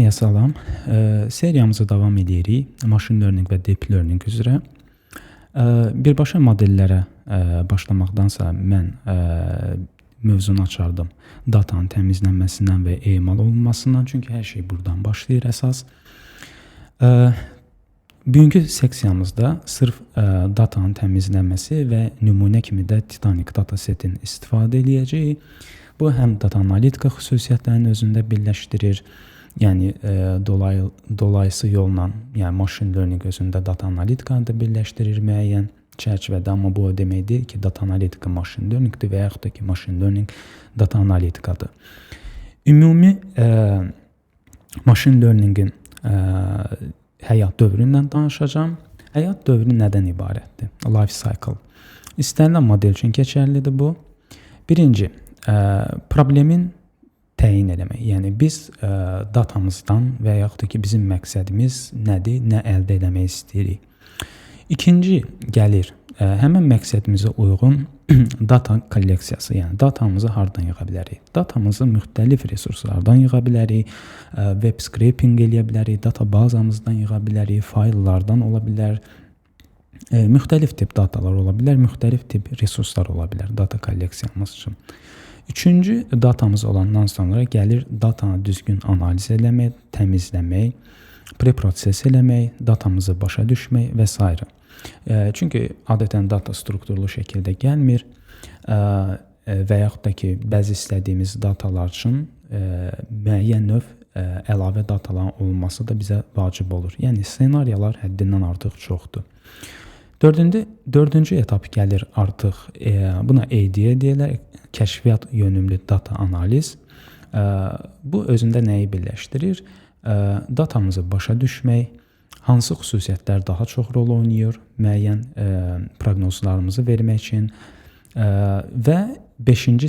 Hamıya salam. Seriyamıza davam edirik. Machine learning və deep learning üzrə. Birbaşa modellərə başlamaqdansa mən mövzunu açardım datanın təmizlənməsindən və emal olunmasından. Çünki hər şey buradan başlayır əsas. Bugünkü seksiyamızda sırf datanın təmizlənməsi və nümunə kimi də Titanic datasetin istifadə edəcəyik. Bu həm data analitika xüsusiyyətlərini özündə birləşdirir. Yəni dolayısı yolla, yəni machine learning özündə data analitikanı da birləşdirir müəyyən çərçivədə, amma bu o demək deyil ki, data analitika machine learningdir və yaxud da ki, machine learning data analitikadır. Ümumi machine learningin həyat dövründən danışacağam. Həyat dövrü nədən ibarətdir? Life cycle. İstənilən model üçün keçərlidir bu. Birinci, problemin təyin eləmək. Yəni biz datamızdan və yaxud da ki, bizim məqsədimiz nədir, nə əldə etmək istəyirik. İkinci gəlir həmin məqsədimizə uyğun data kolleksiyası, yəni datamızı hardan yığa bilərik? Datamızı müxtəlif resurslardan yığa bilərik, web scraping eləyə bilərik, data bazamızdan yığa bilərik, fayllardan ola bilər, müxtəlif tip datalar ola bilər, müxtəlif tip resurslar ola bilər data kolleksiyamız üçün. Üçüncü, datamız olandan sonra gəlir datanı düzgün analiz eləmək, təmizləmək, preproses eləmək, datamızı başa düşmək və s. Çünki adətən data strukturlu şəkildə gəlmir və yaxud da ki, bəzi istədiyimiz datalar üçün müəyyən növ əlavə dataların olması da bizə vacib olur. Yəni, ssenariyalar həddindən artıq çoxdur. Dördüncü etap gəlir artıq, buna ADA deyirlər, kəşfiyyat yönümlü data analiz. Bu özündə nəyi birləşdirir? Datamızı başa düşmək, hansı xüsusiyyətlər daha çox rol oynayır müəyyən proqnozlarımızı vermək üçün və beşinci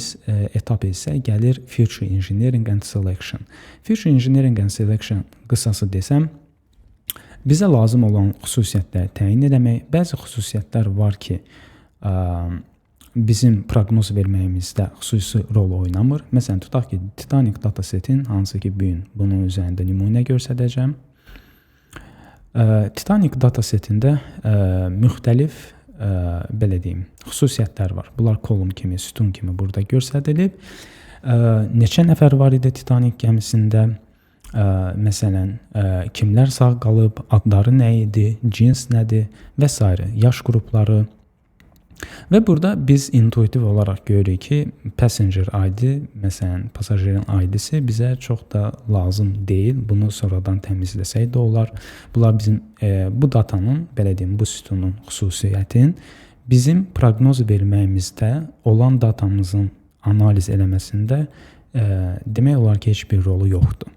etap isə gəlir Future Engineering and Selection. Future Engineering and Selection qısası desəm, bizə lazım olan xüsusiyyətləri təyin etmək. Bəzi xüsusiyyətlər var ki, bizim proqnoz verməyimizdə xüsusi rol oynamır. Məsələn, tutaq ki, Titanic datasetin, hansı ki, bugün bunun üzərində nümunə göstərəcəm. Titanic datasetində müxtəlif, belə deyim, xüsusiyyətlər var. Bunlar kolum kimi, sütun kimi burada göstərilib. Neçə nəfər var idi Titanic gəmisində? Məsələn, kimlər sağ qalıb, adları nə idi, cins nədir və s. yaş qrupları. Və burada biz intuitiv olaraq görürük ki, passenger ID, məsələn, pasajerin ID-si bizə çox da lazım deyil. Bunu sonradan təmizləsək də olar. Bunlar bizim, bu datanın, belə deyim, bu sütunun xüsusiyyətin bizim proqnoz verməyimizdə olan datamızın analiz eləməsində demək olar ki, heç bir rolu yoxdur.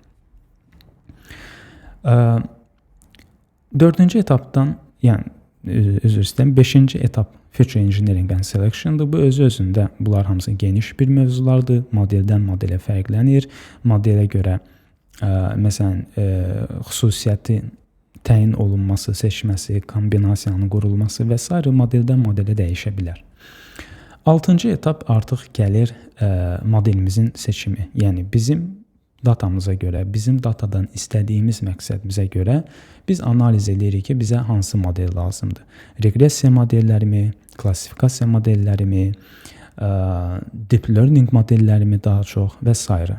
Dördüncü etapdan, yəni, üzr istəyirəm, beşinci etap Future Engineering and Selection'dır. Bu özü-özündə bunlar hamısı geniş bir mövzulardır. Modeldən modelə fərqlənir. Modelə görə, məsələn, xüsusiyyəti təyin olunması, seçməsi, kombinasiyanın qurulması və s. modeldən modelə dəyişə bilər. Altıncı etap artıq gəlir modelimizin seçimi. Yəni, bizim datamıza görə, bizim datadan istədiyimiz məqsədimizə görə biz analiz edirik ki, bizə hansı model lazımdır. Regressiya modellərimi, klassifikasiya modellərimi, deep learning modellərimi daha çox və s.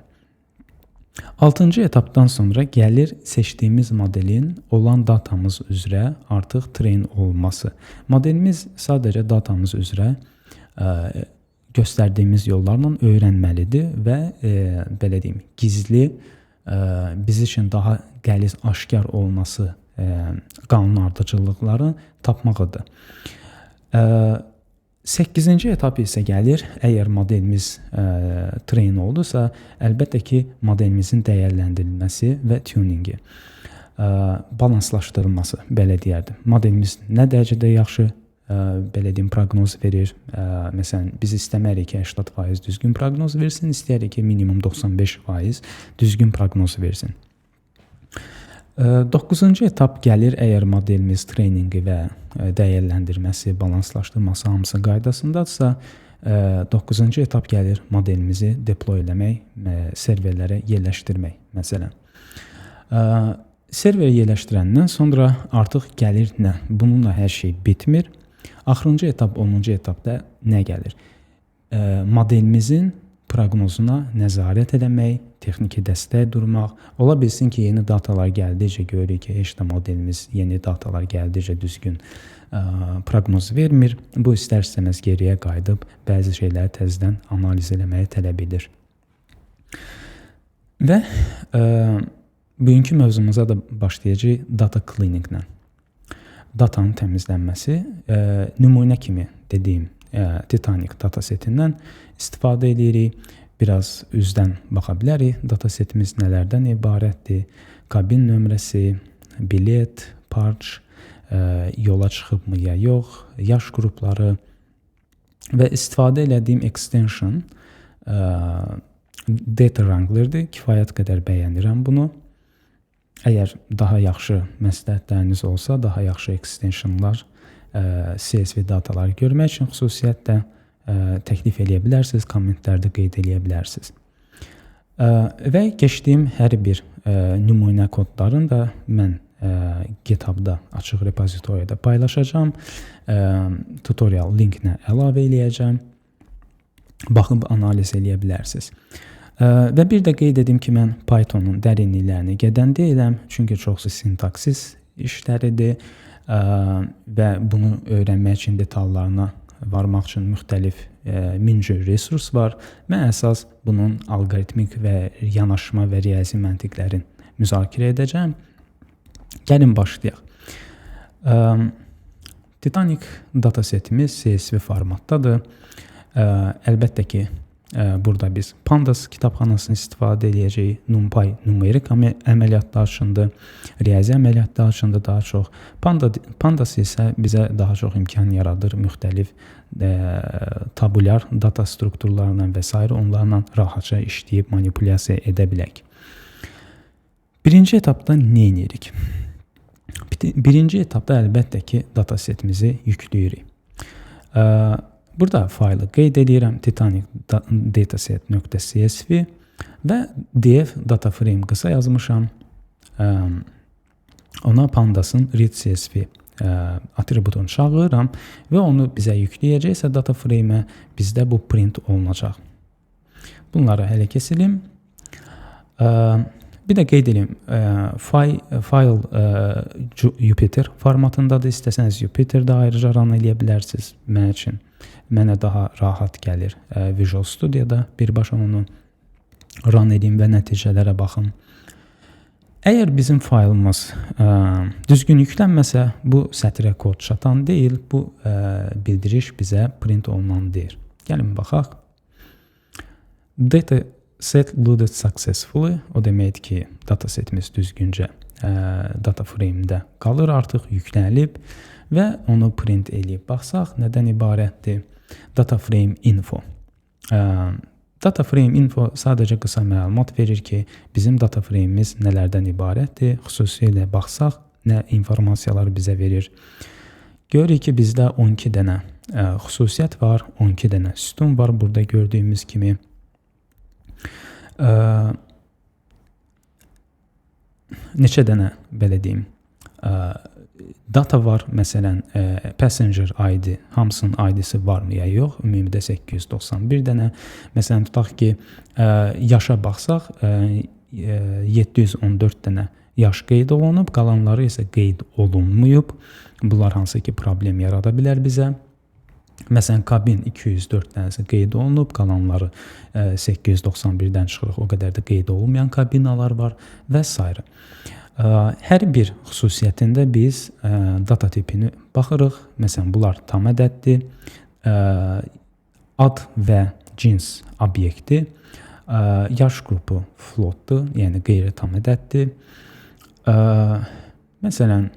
Altıncı etapdan sonra gəlir seçdiyimiz modelin olan datamız üzrə artıq train olunması. Modelimiz sadəcə datamız üzrə göstərdiyimiz yollarla öyrənməlidir və belə deyim, gizli, biz üçün daha qəliz, aşkar olması qanun ardıcıllıqları tapmaqıdır. 8-ci etap isə gəlir, əgər modelimiz train oldusa, əlbəttə ki, modelimizin dəyərləndirilməsi və tuningi, balanslaşdırılması, belə deyərdim. Modelimiz nə dərəcədə yaxşı, belə deyim, proqnoz verir. Məsələn, biz istəmərik ki, 80% düzgün proqnoz versin, istəyirik ki, minimum 95% düzgün proqnoz versin. 9-cu etap gəlir, əgər modelimiz treyningi və dəyərləndirməsi, balanslaşdırması hamısı qaydasındadırsa, 9-cu etap gəlir, modelimizi deploy eləmək, serverlərə yerləşdirmək, məsələn. Serveri yerləşdirəndən sonra artıq gəlir nə? Bununla hər şey bitmir. Axırıncı etap, 10-cu etapda nə gəlir? Modelimizin proqnozuna nəzarət etmək, texniki dəstək durmaq. Ola bilsin ki, yeni datalar gəldikcə görürük ki, heç də modelimiz yeni datalar gəldikcə düzgün proqnoz vermir. Bu istər-istəməz geriyə qayıdıb bəzi şeyləri təzədən analiz etməyi tələb edir. Və bugünkü mövzumuza da başlayacağıq data cleaninglə. Datanın təmizlənməsi, nümunə kimi dediyim Titanic datasetindən istifadə edirik. Biraz üzdən baxa bilərik. Datasetimiz nələrdən ibarətdir? Kabin nömrəsi, bilet, parç, yola çıxıbmı ya yox, yaş qrupları və istifadə etdiyim extension Data Wrangler-dir. Kifayət qədər bəyənirəm bunu. Əgər daha yaxşı məsləhətləriniz olsa, daha yaxşı extensionlar, CSV dataları görmək üçün xüsusiyyətlə təklif eləyə bilərsiniz, kommentlərdə qeyd eləyə bilərsiniz. Və keçdiyim hər bir nümunə kodlarını da mən GitHub-da açıq repozitoriyada paylaşacağam. Tutorial linklə əlavə eləyəcəm. Baxıb analiz eləyə bilərsiniz. Və bir də qeyd edim ki, mən Python-un dərinliklərini gedən deyiləm, çünki çoxsu sintaksis işləridir və bunu öyrənmək üçün detallarına varmaq üçün müxtəlif min cür resurs var. Mən əsas bunun alqoritmik və yanaşma və riyazi məntiqlərin müzakirə edəcəm. Gəlin başlayaq. Titanic datasetimiz CSV formatdadır. Əlbəttə ki, burada biz Pandas kitabxanasını istifadə edəcəyik. NumPy numerik əməliyyatlar üçündür, riyazi əməliyyatlar üçündür daha çox. Pandas isə bizə daha çox imkan yaradır müxtəlif tabulyar data strukturlarla və s. onlarla rahatca işləyib manipulyasiya edə bilək. Birinci etapda nə edirik? Birinci etapda əlbəttə ki, datasetimizi yükləyirik. Burada faylı qeyd edirəm, Titanic dataset.csv və df data frame qısa yazmışam. Ona Pandasın read CSV atributunu çağırıram və onu bizə yükləyəcəksə data frame-ə bizdə bu print olunacaq. Bunları hələ kesilim. Bir də qeyd edeyim, file Jupyter formatındadır. İstəsəniz Jupyter-də ayrıca run eləyə bilərsiniz. Mənə daha rahat gəlir Visual Studio'da birbaşa onu run edeyim və nəticələrə baxım. Əgər bizim faylımız düzgün yüklənməsə, bu sətrə kod çatan deyil, bu bildiriş bizə print olunan deyir. Gəlin baxaq. Data set loaded successfully, o deməkdir ki, datasetimiz düzgüncə data frame-də qalır, artıq yüklənilib və onu print eləyib baxsaq, nədən ibarətdir? Data frame info. Data frame info sadəcə qısa məlumat verir ki, bizim data frame-imiz nələrdən ibarətdir? Xüsusilə baxsaq, nə informasiyalar bizə verir? Görürük ki, bizdə 12 dənə xüsusiyyət var, 12 dənə sütun var burada gördüyümüz kimi. Neçə dənə, belə deyim, data var, məsələn, passenger ID, hamısının ID-si varmı ya yox, ümumidə 891 dənə. Məsələn, tutaq ki, yaşa baxsaq, 714 dənə yaş qeyd olunub, qalanları isə qeyd olunmayıb. Bunlar hansı ki, problem yarada bilər bizə. Məsələn, kabin 204 dənəsi qeyd olunub, qalanları 891-dən çıxırıq, o qədər də qeyd olunmayan kabinalar var və s. Hər bir xüsusiyyətində biz data tipini baxırıq. Məsələn, bunlar tam ədəddir, ad və cins obyekti, yaş qrupu floatdur, yəni qeyri-tam ədəddir. Məsələn,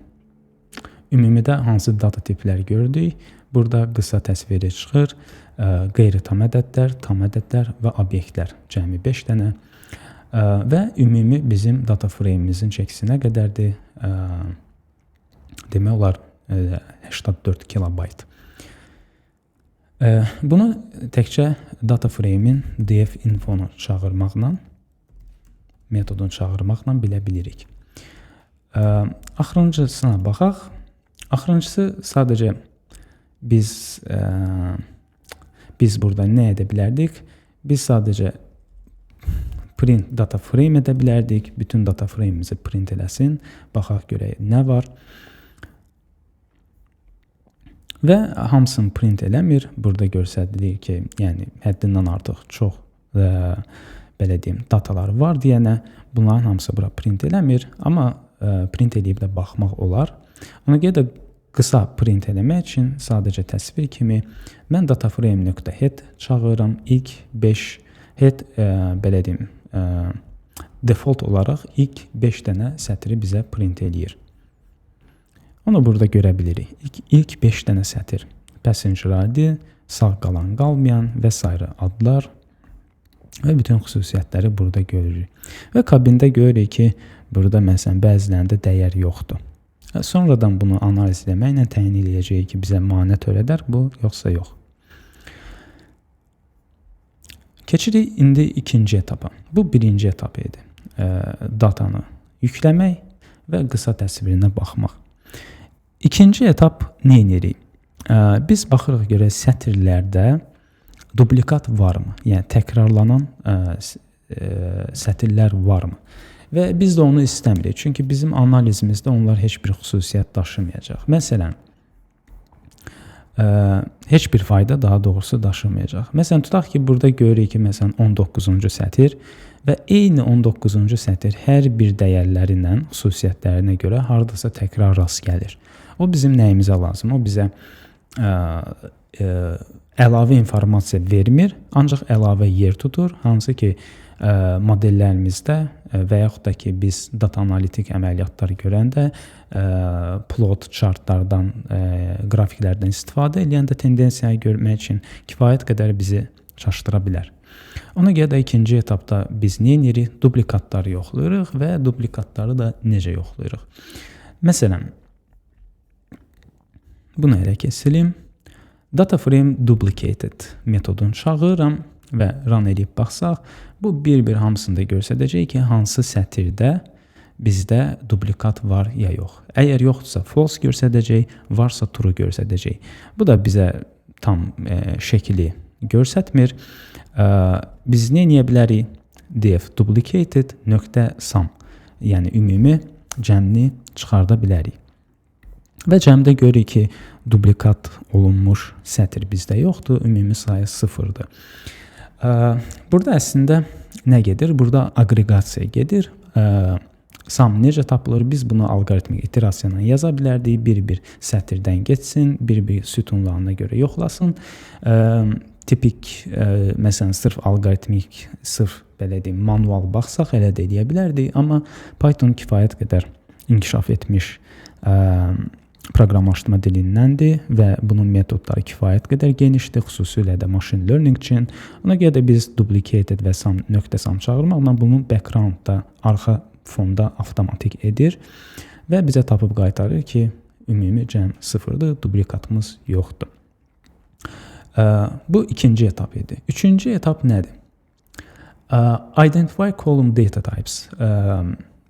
ümumidə hansı data tipləri gördük? Burada qısa təsviri çıxır, qeyri-tam ədədlər, tam ədədlər və obyektlər, cəmi 5 dənə. Və ümumi bizim data frame-imizin çəkisinə qədərdir, demək olar 84 kilobayt. Bunu təkcə data frame-in df infonu çağırmaqla, metodunu çağırmaqla bilə bilirik. Axırıncısına baxaq. Axırıncısı sadəcə biz burada nə edə bilərdik? Biz sadəcə print data frame edə bilərdik. Bütün data frame'imizi print eləsin. Baxaq görək nə var. Və hamısını print eləmir. Burada göstərilir ki, yəni həddindən artıq çox belə deyim, datalar var deyənə bunların hamısı bura print eləmir, amma print eləyib də baxmaq olar. Ona görə də qısa print eləmək üçün sadəcə təsvir kimi mən dataframe.head çağırıram. İlk 5 head belə deyim, default olaraq ilk 5 dənə sətri bizə print eləyir. Onu burada görə bilirik. İlk 5 dənə sətir. Passenger ID, sağ qalan qalmayan və s. adlar və bütün xüsusiyyətləri burada görürük. Və kabində görürük ki, burada məsələn bəzilərində dəyər yoxdur. Sonradan bunu analiz etməklə təyin edəcəyik ki, bizə maneə törədər bu, yoxsa yox. Keçirik indi ikinci etapa. Bu birinci etap idi. Datanı yükləmək və qısa təsvirinə baxmaq. İkinci etap nə edirik? Biz baxırıq görək sətirlərdə dublikat varmı? Yəni təkrarlanan sətirlər varmı? Və biz də onu istəmirik. Çünki bizim analizimizdə onlar heç bir xüsusiyyət daşımayacaq. Məsələn, heç bir fayda daha doğrusu daşımayacaq. Məsələn, tutaq ki, burada görürük ki, məsələn 19-cu sətir və eyni 19-cu sətir hər bir dəyərlərinə, xüsusiyyətlərinə görə hardasa təkrar rast gəlir. O bizim nəyimizə lazım? O bizə əlavə informasiya vermir, ancaq əlavə yer tutur, hansı ki modellərimizdə və yaxud da ki biz data analitik əməliyyatları görəndə plot chartlardan, qrafiklərdən istifadə edəndə tendensiyanı görmək üçün kifayət qədər bizi çaşdıra bilər. Ona görə də ikinci etapda biz nə edirik? Duplikatları yoxlayırıq və duplikatları da necə yoxlayırıq? Məsələn, bunu elə kesilim. Dataframe duplicated metodunu çağırıram və run edib baxsaq, bu bir-bir hamısında göstərəcək ki, hansı sətirdə bizdə duplikat var ya yox. Əgər yoxdursa false göstərəcək, varsa true göstərəcək. Bu da bizə tam şəkili göstərmir. Biz nə edə bilərik? Def duplicated.sum, yəni ümumi cəmni çıxarda bilərik. Və cəmdə görürük ki, dublikat olunmuş sətir bizdə yoxdur, ümumi sayı 0-dır. Burada əslində nə gedir? Burada aqreqasiya gedir. Sum necə tapılır? Biz bunu alqoritmik iterasiya ilə yaza bilərdik. Bir-bir sətirdən geçsin, bir-bir sütunlarına görə yoxlasın. Tipik, məsələn, sırf alqoritmik, sırf belə deyim, manual baxsaq elə də edə bilərdik. Amma Python kifayət qədər inkişaf etmiş proqramlaşdırma dilindəndir və bunun metodları kifayət qədər genişdir, xüsusilə də machine learning üçün. Ona görə də biz duplicated və sum çağırmaqla bunu backgroundda, arxa fonda avtomatik edir və bizə tapıb qaytarır ki, ümumi cəm 0-dır, duplikatımız yoxdur. Bu ikinci etap idi. Üçüncü etap nədir? Identify column data types.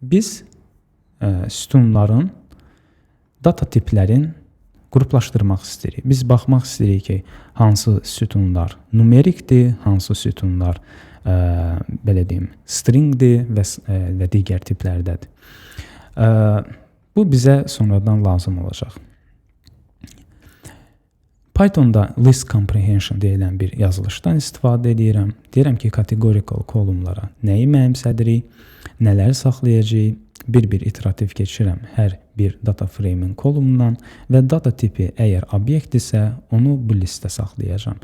Biz sütunların data tiplərin qruplaşdırmaq istəyirik. Biz baxmaq istəyirik ki, hansı sütunlar numerikdir, hansı sütunlar belə deyim, stringdir və digər tiplərdədir. Bu bizə sonradan lazım olacaq. Pythonda list comprehension deyilən bir yazılışdan istifadə edirəm. Deyirəm ki, categorical columnlara nəyi mənimsədirik, nələri saxlayacağıq, bir-bir iterativ keçirəm hər bir data frame-in kolumundan və data tipi əgər obyekt-dirsə, onu bu listə saxlayacağam.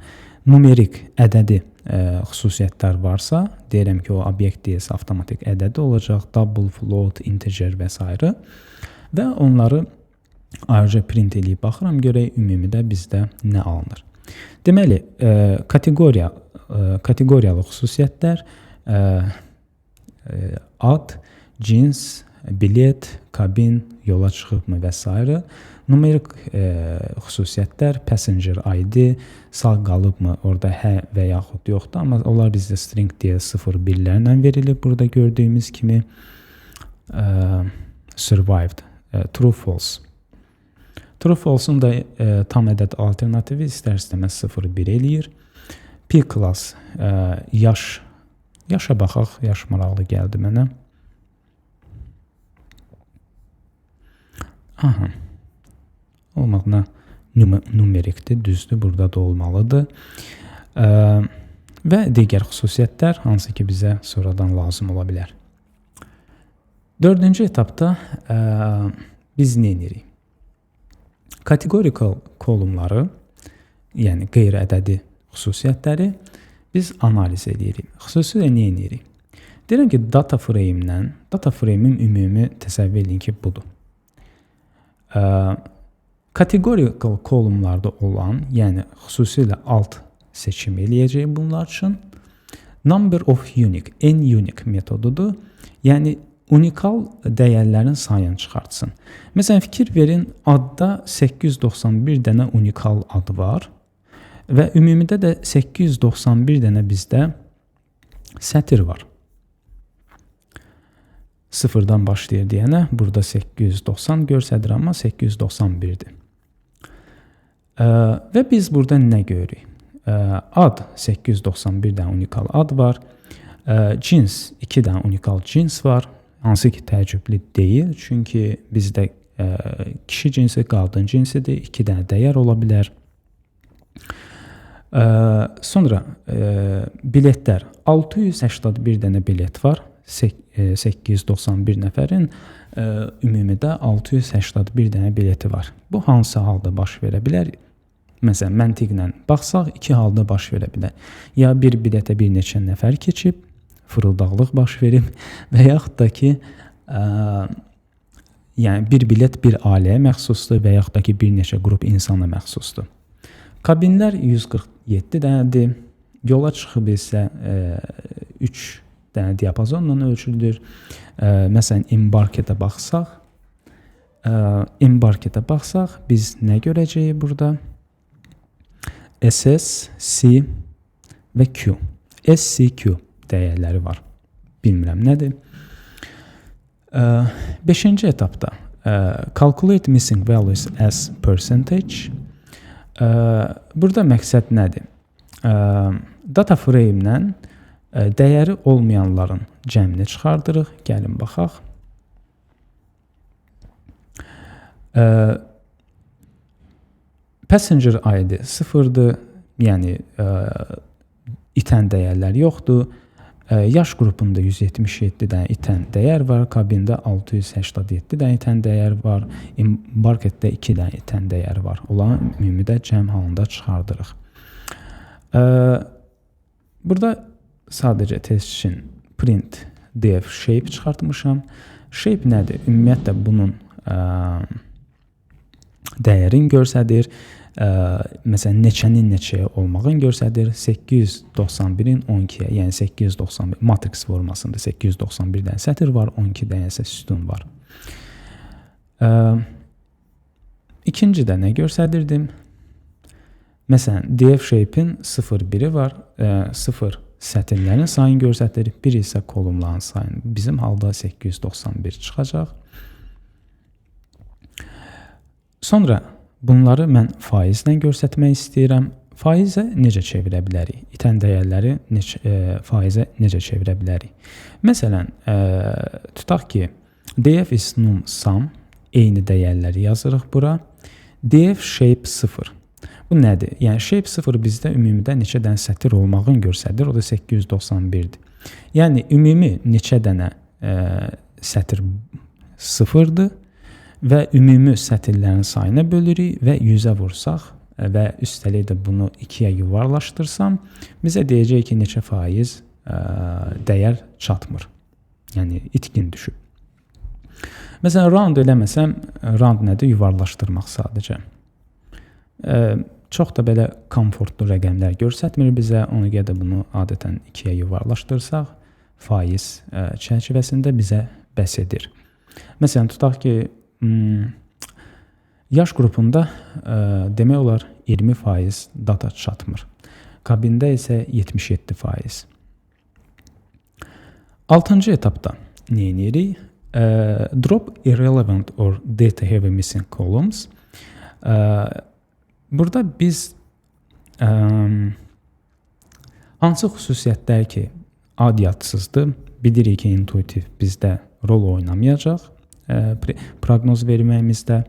Numerik ədədi xüsusiyyətlər varsa, deyirəm ki, o obyekt deyilsə avtomatik ədədi olacaq, double, float, integer və s. Və onları ayrıca print edib baxıram, görək ümumidə bizdə nə alınır. Deməli, kateqoriyalı xüsusiyyətlər ad, cins, bilet, kabin, yola çıxıbmı və s. Numerik xüsusiyyətlər, passenger ID, sağ qalıbmı, orada hə və yaxud yoxdur, amma onlar bizdə string deyə 0-1-lərlə verilir burada gördüyümüz kimi. survived. True false. True false-un da tam ədəd alternativi istər-istəməz 0-1 eləyir. P class yaşa baxaq, yaş maraqlı gəldi mənə. Aha. Olmaqla numerikdir, düzdür, burada da olmalıdır. Və digər xüsusiyyətlər, hansı ki bizə sonradan lazım ola bilər. Dördüncü etapda biz nə edirik? Kategorikal kolumları, yəni qeyri-ədədi xüsusiyyətləri biz analiz edirik. Xüsusilə nə edirik? Deyirəm ki, data frame'in ümumi təsəvvür edin ki, budur. Kategorikal kolumlarda olan, yəni xüsusilə alt seçim eləyəcək bunlar üçün number of unique, n unique metodudur. Yəni unikal dəyərlərin sayını çıxartsın. Məsələn, fikir verin, adda 891 dənə unikal ad var və ümumidə də 891 dənə bizdə sətir var. Sıfırdan başlayır deyənə, burada 890 görsədir, amma 891-dir. Və biz burada nə görürük? Ad 891 dənə unikal ad var. Cins 2 dənə unikal cins var. Hansı ki təəccüblü deyil. Çünki bizdə kişi cinsi, qadın cinsidir. 2 dənə dəyər ola bilər. Sonra biletlər. 681 dənə bilet var. 891 nəfərin ümumidə 681 dənə bileti var. Bu hansı halda baş verə bilər? Məsələn, məntiqlə baxsaq, 2 halda baş verə bilər. Ya bir biletə bir neçə nəfər keçib, fırıldaqlıq baş verib və yaxud da ki, yəni bir bilet bir ailəyə məxsusdur və yaxud da ki, bir neçə qrup insana məxsusdur. Kabinlər 147 dənədir. Yola çıxıb isə 3 dənə diapazonla ölçülür. Məsələn, embarketə baxsaq, biz nə görəcəyik burada? SS, C və Q. SCQ dəyərləri var. Bilmirəm nədir. 5-ci etapda calculate missing values as percentage. Burada məqsəd nədir? Data frame-lə dəyəri olmayanların cəmini çıxardırıq. Gəlin baxaq. Passenger ID 0-dır, yəni itən dəyərlər yoxdur. Yaş qrupunda 177 dənə itən dəyər var, kabində 687 dənə itən dəyər var, embarketdə 2 dənə itən dəyər var. Onların ümumidə cəm halında çıxardırıq. Burada sadəcə test üçün print def shape çıxartmışam. Shape nədir? Ümumiyyətlə bunun dəyərin göstərir. Məsələn, neçənin neçəyə olmağını göstərir. 891-in 12-yə, yəni 891 matrix formasında 891 dənə sətir var, 12 dənə isə sütun var. İkinci də nə göstərirdim? Məsələn, df shape-in 0-1-i var, 0 sətirlərin sayını göstərir, 1 isə kolumların sayını. Bizim halda 891 çıxacaq. Sonra bunları mən faizlə göstərmək istəyirəm. Faizə necə çevirə bilərik? İtən dəyərləri faizə necə çevirə bilərik? Məsələn, tutaq ki, df is num sum, eyni dəyərləri yazırıq bura. Df shape 0. Bu nədir? Yəni, shape 0 bizdə ümumidə neçə dənə sətir olmağını göstərir, o da 891-dir. Yəni, ümumi neçə dənə sətir 0-dır. Və ümumi sətirlərin sayına bölürük və 100-ə vursaq və üstəlik də bunu 2-yə yuvarlaşdırsam, bizə deyəcək ki, neçə faiz dəyər çatmır. Yəni, itkin düşüb. Məsələn, round eləməsəm, round nədir? Yuvarlaşdırmaq sadəcə. Çox da belə komfortlu rəqəmlər göstərmir bizə. Ona görə də bunu adətən 2-yə yuvarlaşdırsaq, faiz çərçivəsində bizə bəs edir. Məsələn, tutaq ki, yaş qrupunda demək olar 20% data çatmır. Kabində isə 77%. 6-cı etapda nə edirik? Drop irrelevant or data heavy missing columns. Burada biz hansı xüsusiyyətlər ki ad yadsızdır, bilirik ki intuitiv bizdə rol oynamayacaq proqnoz verməyimizdə.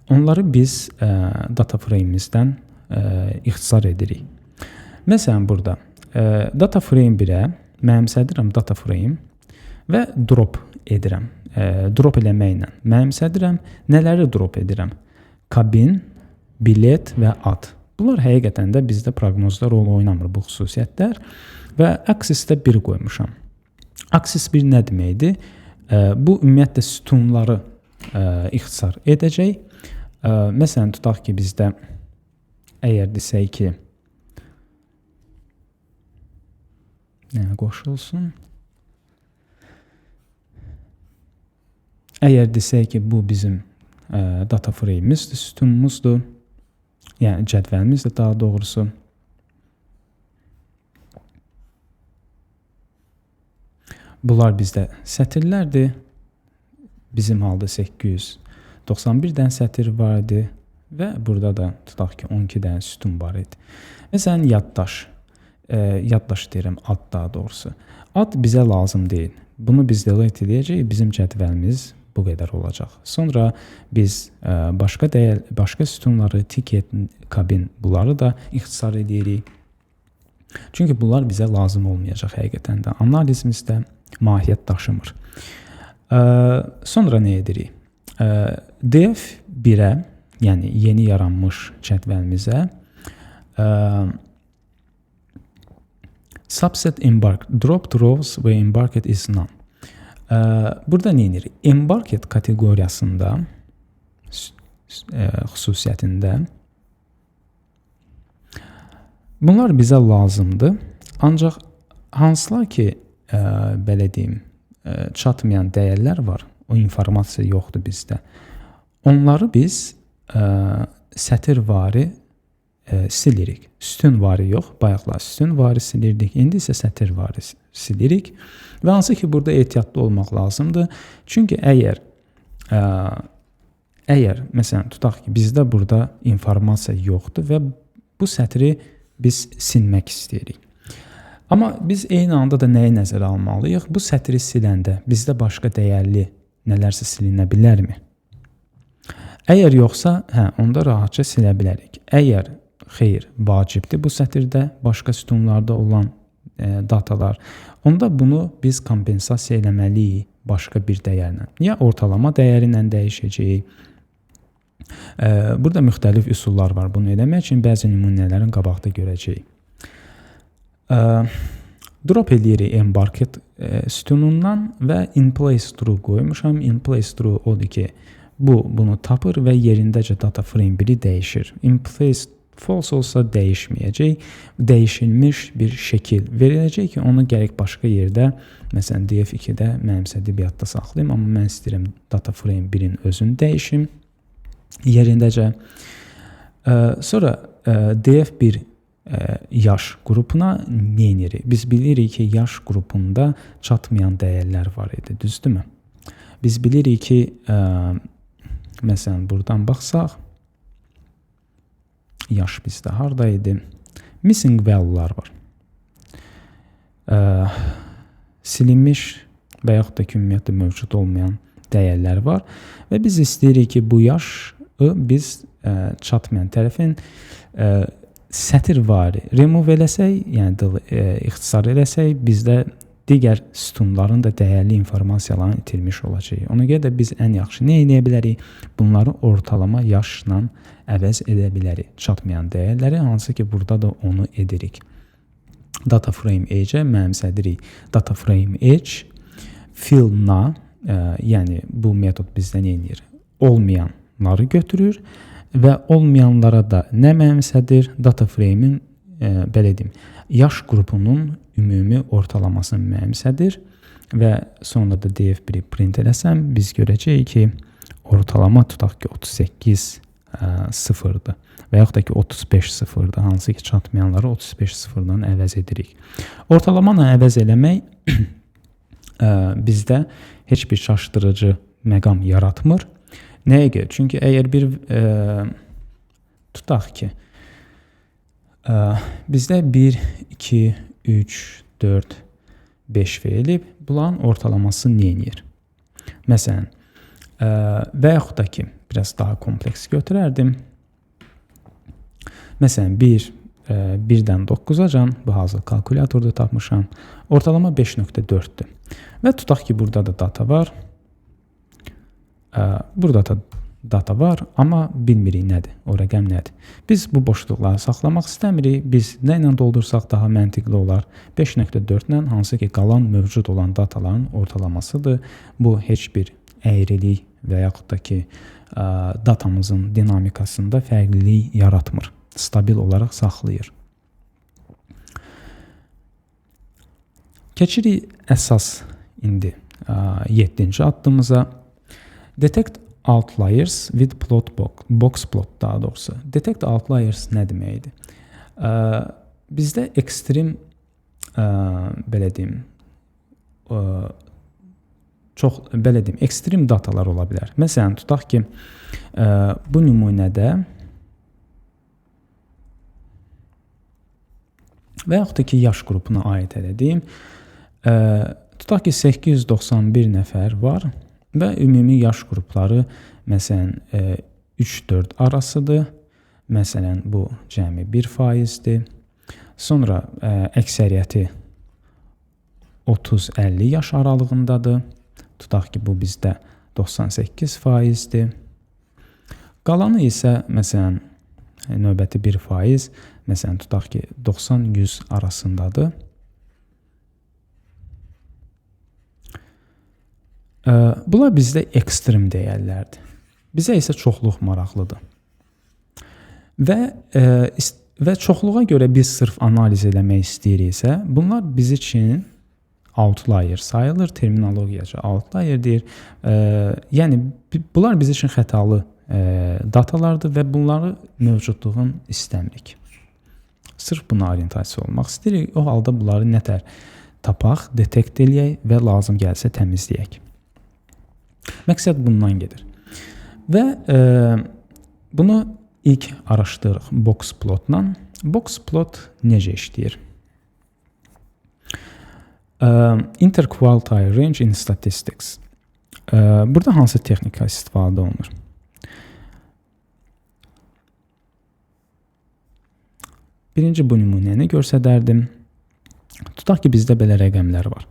Onları biz data frame-imizdən ixtisar edirik. Məsələn, burada data frame 1-ə mənimsədirəm data frame və drop edirəm. Drop eləməklə mənimsədirəm. Nələri drop edirəm? Kabin, bilet və ad. Bunlar həqiqətən də bizdə proqnozda rol oynamır bu xüsusiyyətlər və aksisdə 1 qoymuşam. Aksis 1 nə deməkdir? Bu ümumiyyətlə sütunları ixtisar edəcək. Məsələn, tutaq ki, bizdə əgər desək ki, qoşulsun. Əgər desək ki, bu bizim data frame-imizdir, sütunumuzdur, yəni cədvəlimizdir daha doğrusu. Bunlar bizdə sətirlərdir. Bizim halda 891 dənə sətir var idi və burada da tutaq ki 12 dənə sütun var idi. Məsələn, yaddaş deyirəm, ad daha doğrusu. Ad bizə lazım deyil. Bunu biz delete edəcəyik, bizim cədvəlimiz bu qədər olacaq. Sonra biz başqa sütunları, ticket, kabin bunları da ixtisar edirik. Çünki bunlar bizə lazım olmayacaq həqiqətən də. Analizimizdə mahiyyət daşımır. Sonra nə edirik? Def1-ə, yəni yeni yaranmış cədvəlimizə subset embarked, dropped rows və embarked is none. Burada nə edirik? Embarked kateqoriyasında xüsusiyyətində bunlar bizə lazımdır. Ancaq hansılar ki, belə deyim, çatmayan dəyərlər var, o informasiya yoxdur bizdə. Onları biz sətirvari silirik. Sütunvari yox, bayaqlar sütunvari silirdik, indi isə sətirvari silirik. Və hansı ki, burada ehtiyatlı olmaq lazımdır. Çünki əgər məsələn, tutaq ki, bizdə burada informasiya yoxdur və bu sətri biz silmək istəyirik. Amma biz eyni anda da nəyi nəzərə almalıyıq? Bu sətri siləndə bizdə başqa dəyərli nələrsə silinə bilərmi? Əgər yoxsa, onda rahatca silə bilərik. Əgər xeyr, vacibdir bu sətirdə başqa sütunlarda olan datalar, onda bunu biz kompensasiya eləməliyik başqa bir dəyərlə. Ya ortalama dəyəri ilə dəyişəcəyik. Burada müxtəlif üsullar var bunu eləmək üçün, bəzi nümunələrin qabaqda görəcəyik. Drop edirik embarked sütunundan və in place true qoymuşam. In place true odur ki, bunu tapır və yerindəcə data frame 1-i dəyişir. In place false olsa dəyişməyəcək. Dəyişilmiş bir şəkil veriləcək ki, onu gərək başqa yerdə, məsələn df2-də mənimsədib yadda saxlayayım, amma mən istəyirəm data frame 1-in özünü dəyişim yerindəcə. Sonra df1 yaş qrupuna nə edirik? Biz bilirik ki, yaş qrupunda çatmayan dəyərlər var idi, düzdürmü? Biz bilirik ki, məsələn, buradan baxsaq, yaş bizdə harada idi? Missing value'lar var. Silinmiş və yaxud da ki, ümumiyyətlə mövcud olmayan dəyərlər var və biz istəyirik ki, bu yaşı biz çatmayan tərəfin sətirvari remove eləsək, yəni ixtisar eləsək, bizdə digər sütunların da dəyərli informasiyalarını itirmiş olacaq. Ona görə də biz ən yaxşı nə edə bilərik? Bunları ortalama yaşla əvəz edə bilərik. Çatmayan dəyərləri, hansı ki, burada da onu edirik. Data frame age-ə mənimsədirik. Data frame age fill-na, yəni bu metod bizdə nə edir? Olmayanları götürür və olmayanlara da nə mənimsədir? Data frame-in, belə deyim, yaş qrupunun ümumi ortalamasını mənimsədir və sonra da df1-i print eləsəm, biz görəcəyik ki, ortalama tutaq ki, 38 sıfırdır və yaxud da ki, 35 sıfırdır, hansı ki, çatmayanları 35 sıfırdan əvəz edirik. Ortalamanı əvəz eləmək bizdə heç bir çaşdırıcı məqam yaratmır. Nəyə görə? Çünki əgər bir tutaq ki, bizdə 1, 2, 3, 4, 5 verilib, bunların ortalaması nə edir? Məsələn, və yaxud da ki, biraz daha kompleks götürərdim. Məsələn, 1-dən 9-acan, bu hazır kalkulyatorda tapmışam, ortalama 5.4-dür. Və tutaq ki, burada da data var. Burada da data var, amma bilmirik nədir, o rəqəm nədir. Biz bu boşluqları saxlamaq istəmirik. Biz nə ilə doldursaq daha məntiqli olar. 5.4-lə hansı ki, qalan mövcud olan dataların ortalamasıdır. Bu heç bir əyrilik və yaxud da ki, datamızın dinamikasında fərqlilik yaratmır. Stabil olaraq saxlayır. Keçirik əsas indi 7-ci addımıza. Detect outliers with plot box plot daha doğrusu. Detect outliers nə deməkdir? Bizdə ekstrem belə deyim, çox belə deyim, ekstrem datalar ola bilər. Məsələn, tutaq ki, bu nümunədə və yaxud da ki, yaş qrupuna aid edeyim. Tutaq ki, 891 nəfər var və ümumi yaş qrupları məsələn 3-4 arasıdır. Məsələn, bu cəmi 1%-dir. Sonra əksəriyyəti 30-50 yaş aralığındadır. Tutaq ki, bu bizdə 98%-dir. Qalanı isə məsələn növbəti 1%, məsələn tutaq ki, 90-100 arasındadır. Bunlar bizdə ekstrem dəyərlərdir. Bizə isə çoxluq maraqlıdır. Və çoxluğa görə biz sırf analiz eləmək istəyiriksə, bunlar biz üçün outlier sayılır, terminologiyaca outlier deyir. Yəni bunlar biz üçün xətalı datalardır və bunları mövcudluğun istəmirik. Sırf buna orientasiya olmaq istəyirik. O halda bunları nətər tapaq, detekt eləyək və lazım gəlsə təmizləyək. Məqsəd bundan gedir. Və bunu ilk araşdırırıq boxplotla. Boxplot necə işləyir? Interquartile range in statistics. Burada hansı texnika istifadə olunur? Birinci bu nümunəni göstərdim. Tutaq ki, bizdə belə rəqəmlər var.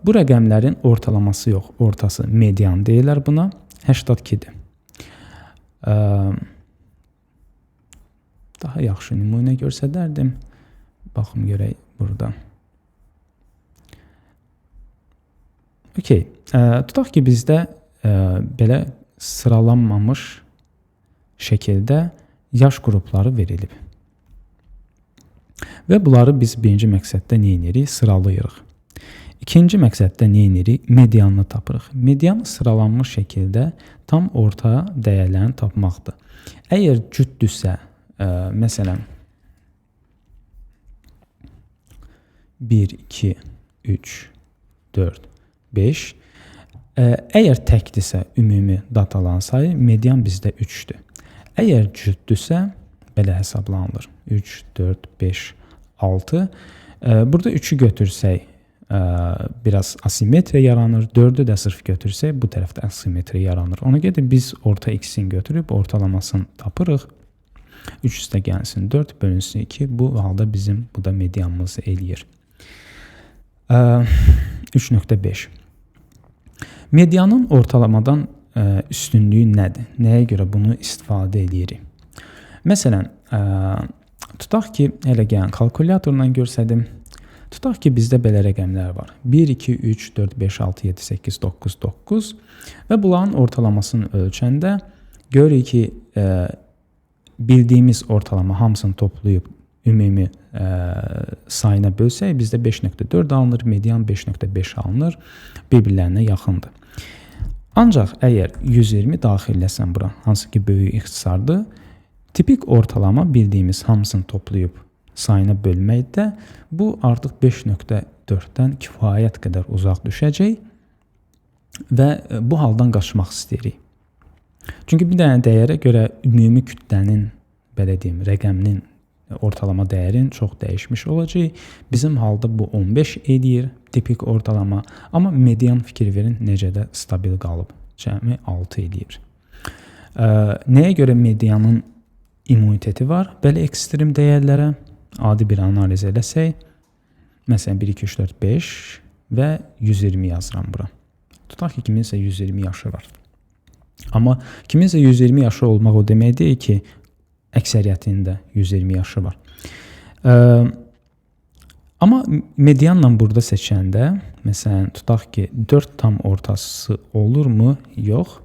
Bu rəqəmlərin ortalaması yox, ortası median deyirlər buna. 82-dir. Daha yaxşı nümunə göstərdim. Baxım görək burada. Tutaq ki, bizdə belə sıralanmamış şəkildə yaş qrupları verilib. Və bunları biz birinci məqsəddə nə edirik? Sıralayırıq. İkinci məqsəddə nə edirik? Medianını tapırıq. Median sıralanmış şəkildə tam orta dəyərlərini tapmaqdır. Əgər cütdürsə, məsələn 1, 2, 3, 4, 5. Əgər təkdirsə ümumi dataların sayı, median bizdə 3-dür. Əgər cütdürsə, belə hesablanılır. 3, 4, 5, 6. Burada 3-ü götürsək, biraz asimetriya yaranır. 4-ü də sırf götürsək, bu tərəfdə asimetriya yaranır. Ona görə biz orta x-ini götürüb ortalamasını tapırıq. 3 üstə gəlsin 4, bölünsün 2. Bu halda bizim bu da medianımızı eləyir. 3.5. Medianın ortalamadan üstünlüyü nədir? Nəyə görə bunu istifadə edirik? Məsələn, tutaq ki, elə gələn kalkulyatorla görsədim. Tutaq ki, bizdə belə rəqəmlər var. 1, 2, 3, 4, 5, 6, 7, 8, 9, 9 və bunların ortalamasını ölçəndə görürük ki, bildiyimiz ortalama hamısını toplayıb ümumi sayına bölsək, bizdə 5.4 alınır, median 5.5 alınır, bir-birlərinə yaxındır. Ancaq əgər 120 daxilləsən bura, hansı ki böyük ixtisardır, tipik ortalama bildiyimiz hamısını toplayıb sayına bölməkdə bu artıq 5.4-dən kifayət qədər uzaq düşəcək və bu haldan qaçmaq istəyirik. Çünki bir dənə dəyərə görə ümumi kütlənin, belə deyim, rəqəminin ortalama dəyərin çox dəyişmiş olacaq. Bizim halda bu 15 edir tipik ortalama, amma median fikir verin necə də stabil qalıb. Cəmi 6 edir. Nəyə görə medianın immuniteti var? Belə ekstrem dəyərlərə adi bir analiz eləsək, məsələn 1 2 3 4 5 və 120 yazıram bura. Tutaq ki, kiminsə 120 yaşı var. Amma kiminsə 120 yaşı olmaq o demək deyil ki, əksəriyyətinin də 120 yaşı var. Amma medianla burada seçəndə, məsələn, tutaq ki, 4 tam ortası olurmu? Yox.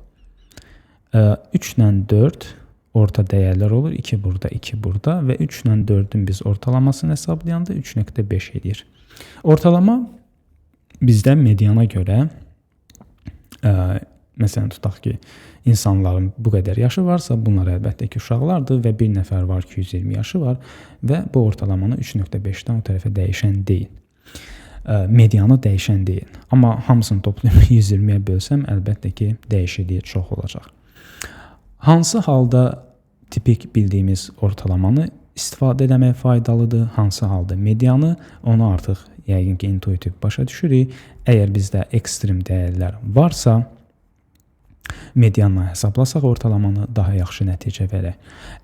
3 ilə 4 orta dəyərlər olur. 2 burada, 2 burada və 3 ilə 4-ün biz ortalamasını hesablayanda 3.5 edir. Ortalama bizdə mediana görə, məsələn, tutaq ki, insanların bu qədər yaşı varsa, bunlar əlbəttə ki, uşaqlardır və bir nəfər var ki, 120 yaşı var və bu ortalamanı 3.5-dən o tərəfə dəyişən deyil. Medianı dəyişən deyil. Amma hamısını toplayıb 120-yə bölsəm, əlbəttə ki, dəyişikliyi çox olacaq. Hansı halda tipik bildiyimiz ortalamanı istifadə etmək faydalıdır? Hansı halda medianı? Onu artıq yəqin ki, intuitiv başa düşürük. Əgər bizdə ekstrem dəyərlər varsa, medianla hesablasaq ortalamanı daha yaxşı nəticə verər.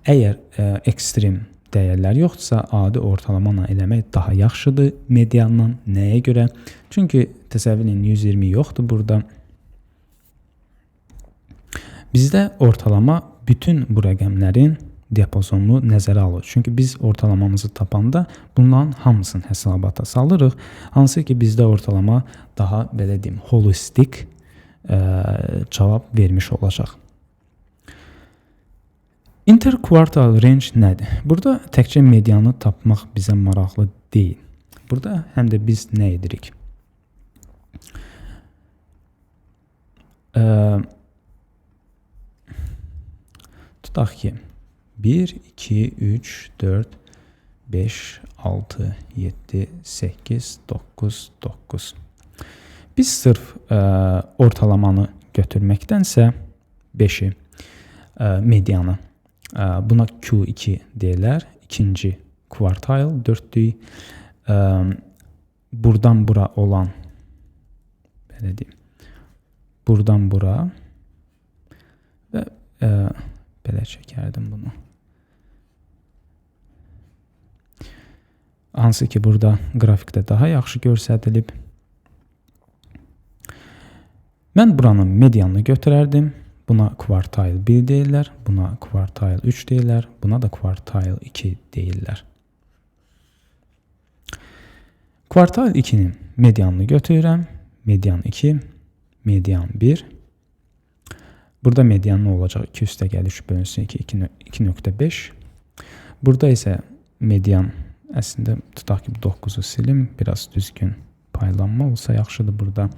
Əgər ekstrem dəyərlər yoxdursa, adi ortalama eləmək daha yaxşıdır medianla. Nəyə görə? Çünki təsəvvürün 120 yoxdur burada. Bizdə ortalama bütün bu rəqəmlərin diapazonunu nəzərə alır. Çünki biz ortalamamızı tapanda bunların hamısını hesabata salırıq. Hansı ki, bizdə ortalama daha, belə deyim, holistik cavab vermiş olacaq. Interquartile range nədir? Burada təkcə medianı tapmaq bizə maraqlı deyil. Burada həm də biz nə edirik? Tutaq ki, 1, 2, 3, 4, 5, 6, 7, 8, 9, 9. Biz sırf ortalamanı götürməkdənsə 5-i, medianı, buna Q2 deyirlər, ikinci quartile 4-lük, buradan bura olan, belə deyim, buradan bura və belə çəkərdim bunu. Hansı ki, burada qrafikdə daha yaxşı göstərilib. Mən buranın medianını götürərdim. Buna quartile 1 deyirlər, buna quartile 3 deyirlər, buna da quartile 2 deyirlər. Quartile 2-nin medianını götürürəm. Median 2, median 1. Burada median nə olacaq? 2 üstə gəl 3 bölünsün 2.5. Burada isə median əslində tutaq ki, 9-u silim. Biraz düzgün paylanma olsa yaxşıdır burada.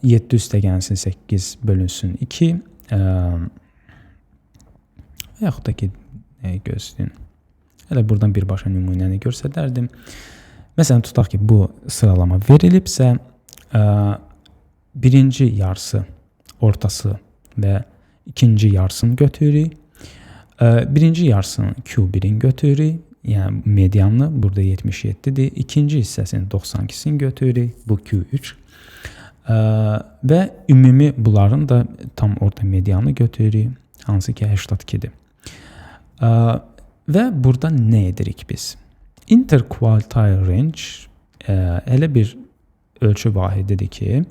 7 üstə gəlsin 8 bölünsün 2. Yaxud da ki, gözləyin. Hələ buradan birbaşa nümunəni göstərərdim. Məsələn, tutaq ki, bu sıralama verilibsə, birinci yarısı, ortası və ikinci yarısını götürürük. Birinci yarısını Q1-in götürürük. Yəni, medianını burada 77-dir. İkinci hissəsini 92-sini götürürük. Bu Q3. Və ümumi bunların da tam orta medianı götürürük. Hansı ki, 82-dir. Və burada nə edirik biz? Interquartile range elə bir ölçü vahididir ki,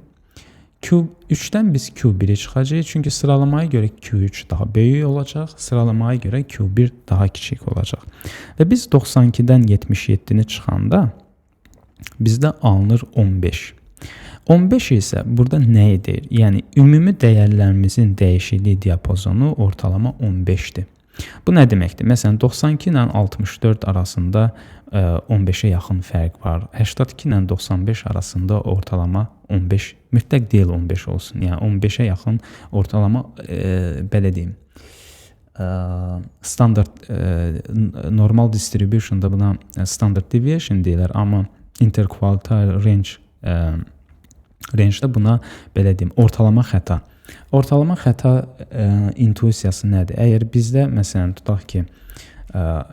Q3-dən biz Q1-i çıxacaq. Çünki sıralamaya görə Q3 daha böyük olacaq, sıralamaya görə Q1 daha kiçik olacaq. Və biz 92-dən 77-ni çıxanda bizdə alınır 15. 15 isə burada nə edir? Yəni, ümumi dəyərlərimizin dəyişikliyi diapazonu ortalama 15-dir. Bu nə deməkdir? Məsələn, 92 ilə 64 arasında 15-ə yaxın fərq var. 82 ilə 95 arasında ortalama 15, mütləq deyil 15 olsun. Yəni, 15-ə yaxın ortalama, belə deyim, standart, normal distribution'da buna standard deviation deyirlər, amma interquartile range Rangedə buna belə deyim, ortalama xəta. Ortalama xəta intuisiyası nədir? Əgər bizdə məsələn tutaq ki,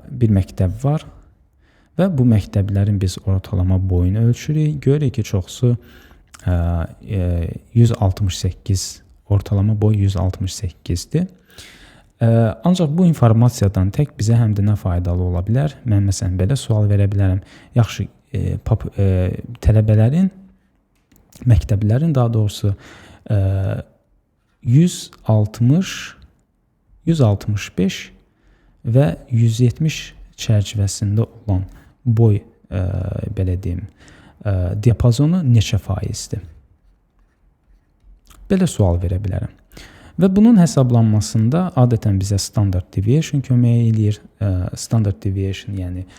bir məktəb var və bu məktəblərin biz ortalama boyunu ölçürük. Görürük ki, çoxsu 168, ortalama boy 168-dir. Ancaq bu informasiyadan tək bizə həm də nə faydalı ola bilər? Mən məsələn belə sual verə bilərəm. Yaxşı, tələbələrin, məktəblərin daha doğrusu 160, 165 və 170 çərçivəsində olan boy belə deyim, diapazonu neçə faizdir? Belə sual verə bilərəm. Və bunun hesablanmasında adətən bizə standard deviation kömək eləyir. Standard deviation, yəni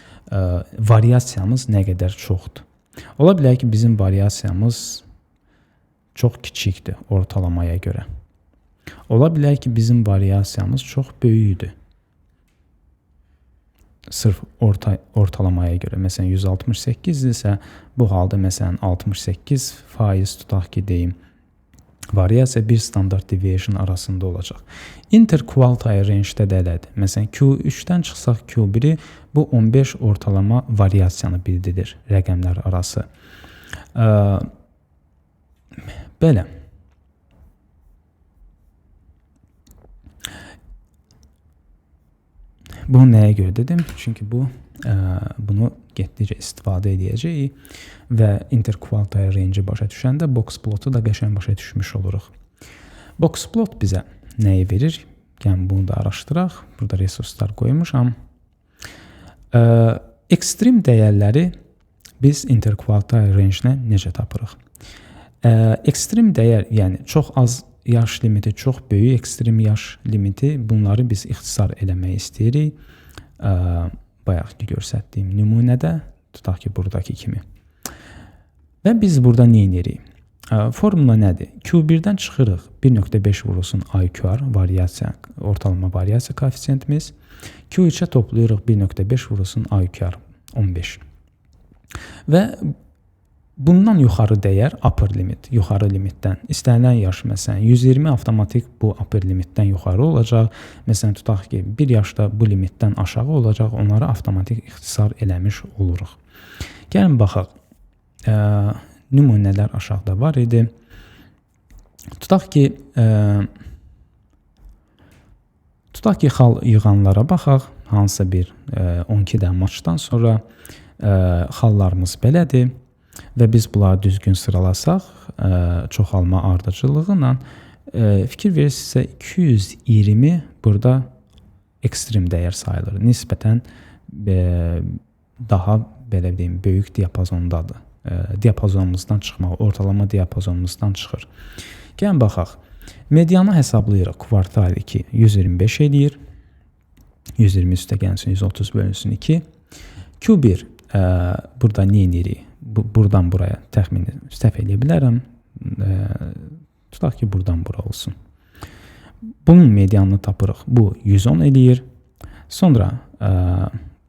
variasiyamız nə qədər çoxdur. Ola bilər ki, bizim variasiyamız çox kiçikdir ortalamaya görə. Ola bilər ki, bizim variasiyamız çox böyükdür. Sırf ortalamaya görə. Məsələn, 168-dirsə, bu halda məsələn 68% tutaq ki, deyim, variasiya bir standard deviation arasında olacaq. Interquartile rangedə də elədir. Məsələn, Q3-dən çıxsaq Q1-i, bu 15 ortalama variasiyanı bildirir rəqəmlər arası. Belə. Bunu nəyə görə dedim? Çünki bunu getdikcə istifadə edəcəyik və interquartile range-i başa düşəndə box plotu da qəşəng başa düşmüş oluruq. Box plot bizə nəyi verir? Yəni bunu da araşdıraq. Burada resurslar qoymuşam. Ekstrem dəyərləri biz interquartile range-nə necə tapırıq? Ekstrem dəyər, yəni çox az yaş limiti, çox böyük ekstrem yaş limiti, bunları biz ixtisar eləmək istəyirik. Bayaq ki göstərdiyim nümunədə, tutaq ki buradakı kimi. Və biz burada nə edirik? Formula nədir? Q1-dən çıxırıq, 1.5 vurulsun IQR, variasiya, ortalama variasiya koefisiyentimiz. Q3-ə toplayırıq, 1.5 vurulsun IQR, 15. Və bundan yuxarı dəyər upper limit, yuxarı limitdən. İstənilən yaş, məsələn, 120 avtomatik bu upper limitdən yuxarı olacaq. Məsələn, tutaq ki, bir yaşda bu limitdən aşağı olacaq, onları avtomatik ixtisar eləmiş oluruq. Gəlin baxaq, nümunələr aşağıda var idi. Tutaq ki, xal yığanlara baxaq, hansısa bir 12 dən maçdan sonra xallarımız belədir. Və biz bunları düzgün sıralasaq, çoxalma ardıcılığı ilə fikir verirsinizsə 220 burada ekstrem dəyər sayılır. Nisbətən daha belə deyim, böyük diapazondadır. Diapazonumuzdan çıxmaq, ortalama diapazonumuzdan çıxır. Gəlin baxaq. Medianı hesablayırıq. Kvartal 2 125 eləyir. 120 üstə gəlsin 130 bölünsün 2. Q1 burada nə edirik? Buradan buraya təxmini səhv eləyə bilərəm. Tutaq ki, buradan bura olsun. Bunun medianını tapırıq. Bu 110 eləyir. Sonra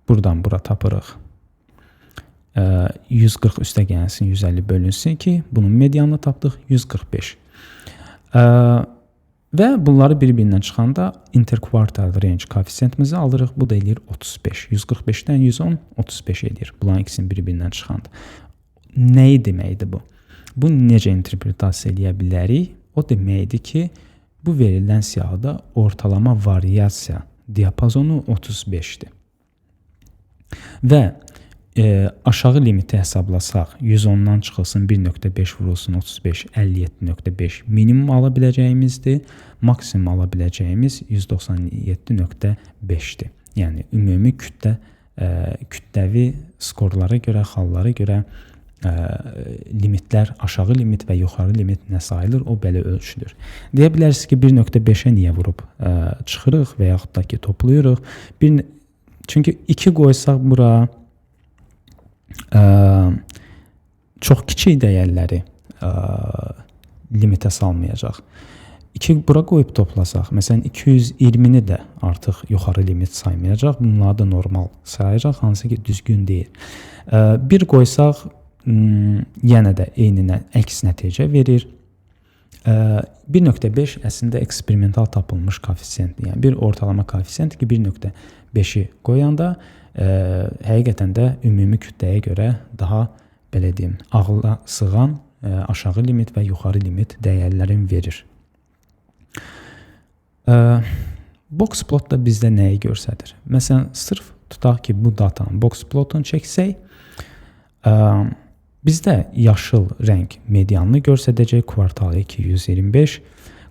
buradan bura tapırıq. 140 üstə gəlsin 150 bölünsün 2. Bunun medianını tapdıq 145. Və bunları bir-birindən çıxanda interquartile range koefisiyentimizi alırıq. Bu da eləyir 35. 145-dən 110, 35 eləyir. Bunların ikisini bir-birindən çıxanda. Nəyi deməkdir bu? Bu necə interpretasiya eləyə bilərik? O deməkdir ki, bu verilən siyahıda ortalama variasiya diapazonu 35-dir. Və aşağı limiti hesablasaq, 110-dan çıxılsın 1.5 vurulsun 35, 57.5 minimum ala biləcəyimizdir. Maksimum ala biləcəyimiz 197.5-dir. Yəni, ümumi kütləvi skorlara görə, xallara görə limitlər, aşağı limit və yuxarı limit nə sayılır, o belə ölçülür. Deyə bilərsiniz ki, 1.5-ə niyə vurub çıxırıq və yaxud da ki, toplayırıq. Çünki 2 qoysaq bura çox kiçik dəyərləri limitə salmayacaq. 2 bura qoyub toplasaq, məsələn 220-ni də artıq yuxarı limit saymayacaq. Bunları da normal sayacaq, hansı ki düzgün deyil. 1 qoysaq yenə də eyni əks nəticə verir. 1.5 əslində eksperimental tapılmış koeffisiyentdir. Yəni bir ortalama koeffisiyent ki, 1.5-i qoyanda həqiqətən də ümumi kütləyə görə daha belə deyim, ağla sığan aşağı limit və yuxarı limit dəyərlərini verir. Box plot da bizdə nəyi göstərir? Məsələn, sırf tutaq ki, bu datanın box plotunu çəksək, bizdə yaşıl rəng medianını göstərəcək, kvartalı 225,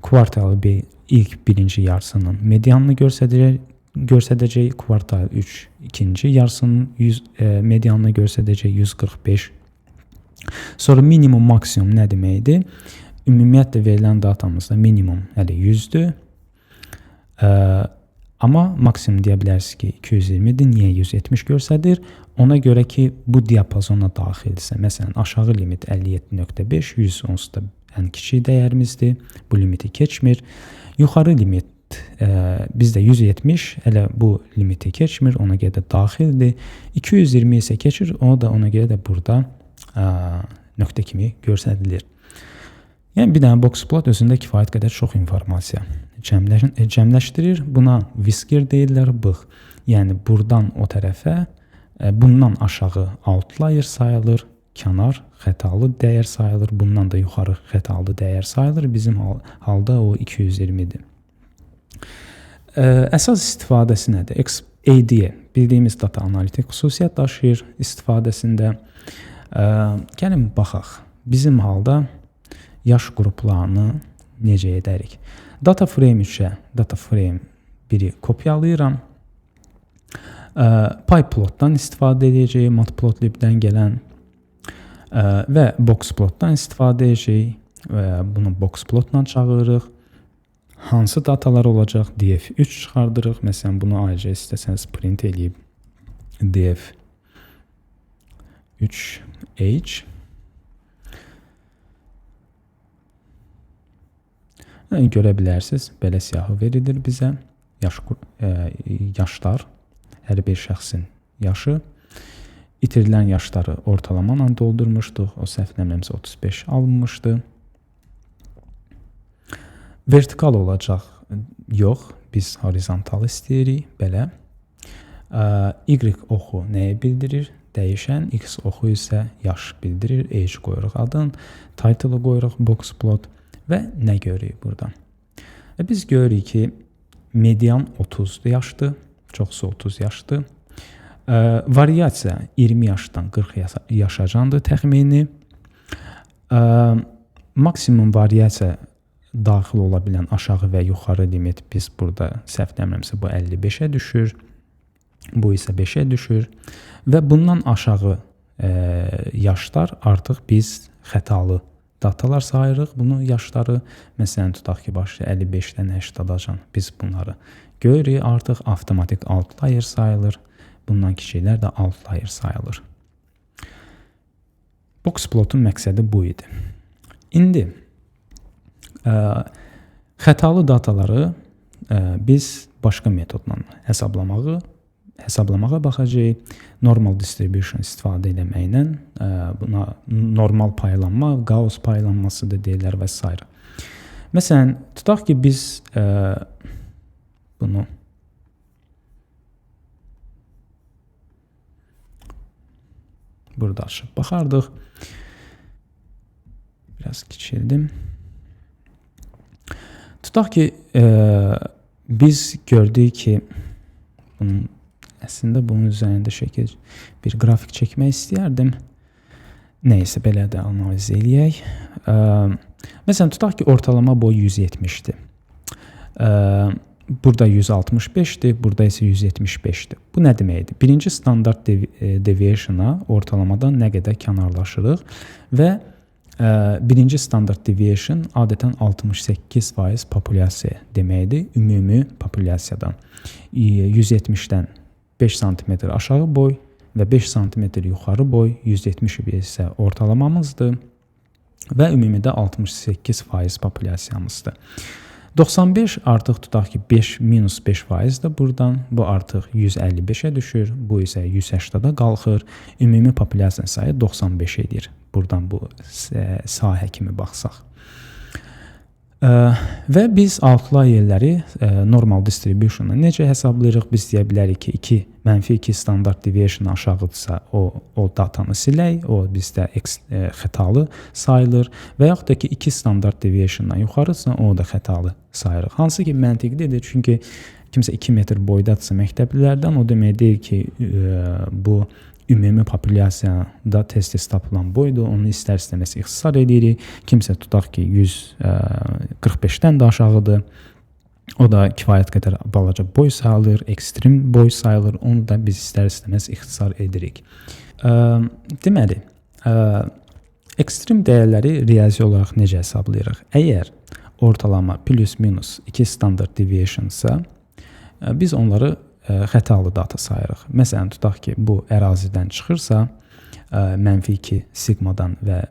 kvartalı ilk birinci yarısının medianını göstərəcək, kvartal 3 ikinci yarısının medianını göstərəcək 145. Sonra minimum maksimum nə deməkdir? Ümumiyyətlə verilən datamızda minimum hələ 100-dür. Amma maksimum deyə bilərsiniz ki, 220-dir. Niyə 170 göstərir? Ona görə ki, bu diapazona daxildirsə, məsələn, aşağı limit 57.5, 100 onsuz da ən kiçik dəyərimizdir. Bu limiti keçmir. Yuxarı limit bizdə 170, hələ bu limiti keçmir, ona görə də daxildir. 220 isə keçir, o da ona görə də burada nöqtə kimi göstərilir. Yəni bir dənə box plot özündə kifayət qədər çox informasiya cəmləşdirir. Buna whisker deyirlər, bığ. Yəni buradan o tərəfə, bundan aşağı outlier sayılır, kənar xətalı dəyər sayılır, bundan da yuxarı xətalı dəyər sayılır. Bizim halda o 220-dir. Əsas istifadəsi nədir? ADA bildiyimiz data analitik xüsusiyyət daşıyır istifadəsində. Gəlin baxaq. Bizim halda yaş qruplarını necə edərik? Data frame 3-ə data frame 1-i kopyalayıram. PyPlotdan istifadə edəcəyik, Matplotlibdən gələn və boxplotdan istifadə edəcəyik və bunu boxplotla çağırırıq. Hansı datalar olacaq? df3 çıxardırıq. Məsələn, bunu ayrıca istəsəniz print eləyib df3h görə bilərsiniz, belə siyahı verilir bizə. Yaşlar, hər bir şəxsin yaşı. İtirilən yaşları ortalama ilə doldurmuşduq. O səhv eləmirəmsə 35 alınmışdı. Vertikal olacaq. Yox, biz horizontal istəyirik, belə. Y oxu nəyi bildirir? Dəyişən. X oxu isə yaş bildirir. Age qoyuruq adın. Title-ı qoyuruq boxplot. Və nə görürük buradan? Biz görürük ki, median 30 yaşdır, çoxsu 30 yaşdır. Variasiya 20 yaşdan 40 yaşacandır təxmini. Maksimum variasiya daxil ola bilən aşağı və yuxarı limit biz burada səhv eləmirəmsə bu 55-ə düşür. Bu isə 5-ə düşür. Və bundan aşağı yaşlar artıq biz xətalı datalar sayırıq. Bunu yaşları, məsələn, tutaq ki, başlayır 55-dən 80-acan. Biz bunları görürük. Artıq avtomatik outlier sayılır. Bundan kiçiklər də outlier sayılır. Boxplotun məqsədi bu idi. İndi xətalı dataları biz başqa metodla hesablamağa baxacağıq. Normal distribution istifadə etməklə buna normal paylanma, Gauss paylanması da deyirlər və s. Məsələn, tutaq ki, biz bunu burada açıb baxardıq. Biraz kiçildim. Tutaq ki, biz gördük ki, əslində bunun üzərində şəkil bir qrafik çəkmək istəyərdim. Nəysə, belə də analiz eləyək. Məsələn, tutaq ki, ortalama boy 170-dir. Burada 165-dir, burada isə 175-dir. Bu nə deməkdir? Birinci standart deviationa ortalamadan nə qədər kənarlaşırıq və birinci standart deviation adətən 68% populyasiya deməkdir, ümumi populyasiyadan. 170-dən 5 sm aşağı boy və 5 sm yuxarı boy 170 isə ortalamamızdır və ümumidə 68% populyasiyamızdır. 95 artıq tutaq ki 5 minus 5%-dir buradan. Bu artıq 155-ə düşür. Bu isə 180-də qalxır. Ümumi populyasiya sayı 95 edir. Buradan bu sahə kimi baxsaq. Və biz outlayerləri normal distribution'la necə hesablayırıq? Biz deyə bilərik ki, -2 standart deviation aşağıdırsa o datanı silək, o bizdə xətalı sayılır və yaxud da ki 2 standart deviation'dan yuxarıdırsa o da xətalı sayırıq. Hansı ki məntiqlidir, çünki kimsə 2 metr boydadırsa məktəblilərdən o demək deyil ki, bu ümumi populyasiyada tez-tez tapılan boydur. Onu istər-istəməz ixtisar edirik. Kimsə tutaq ki 145-dən də aşağıdır. O da kifayət qədər balaca boy sayılır, ekstrem boy sayılır. Onu da biz istər-istəməz ixtisar edirik. Deməli, ekstrem dəyərləri riyazi olaraq necə hesablayırıq? Əgər ortalama plus-minus 2 standard deviation-sa, biz onları xətalı data sayırıq. Məsələn, tutaq ki, bu ərazidən çıxırsa, -2 sigmadan və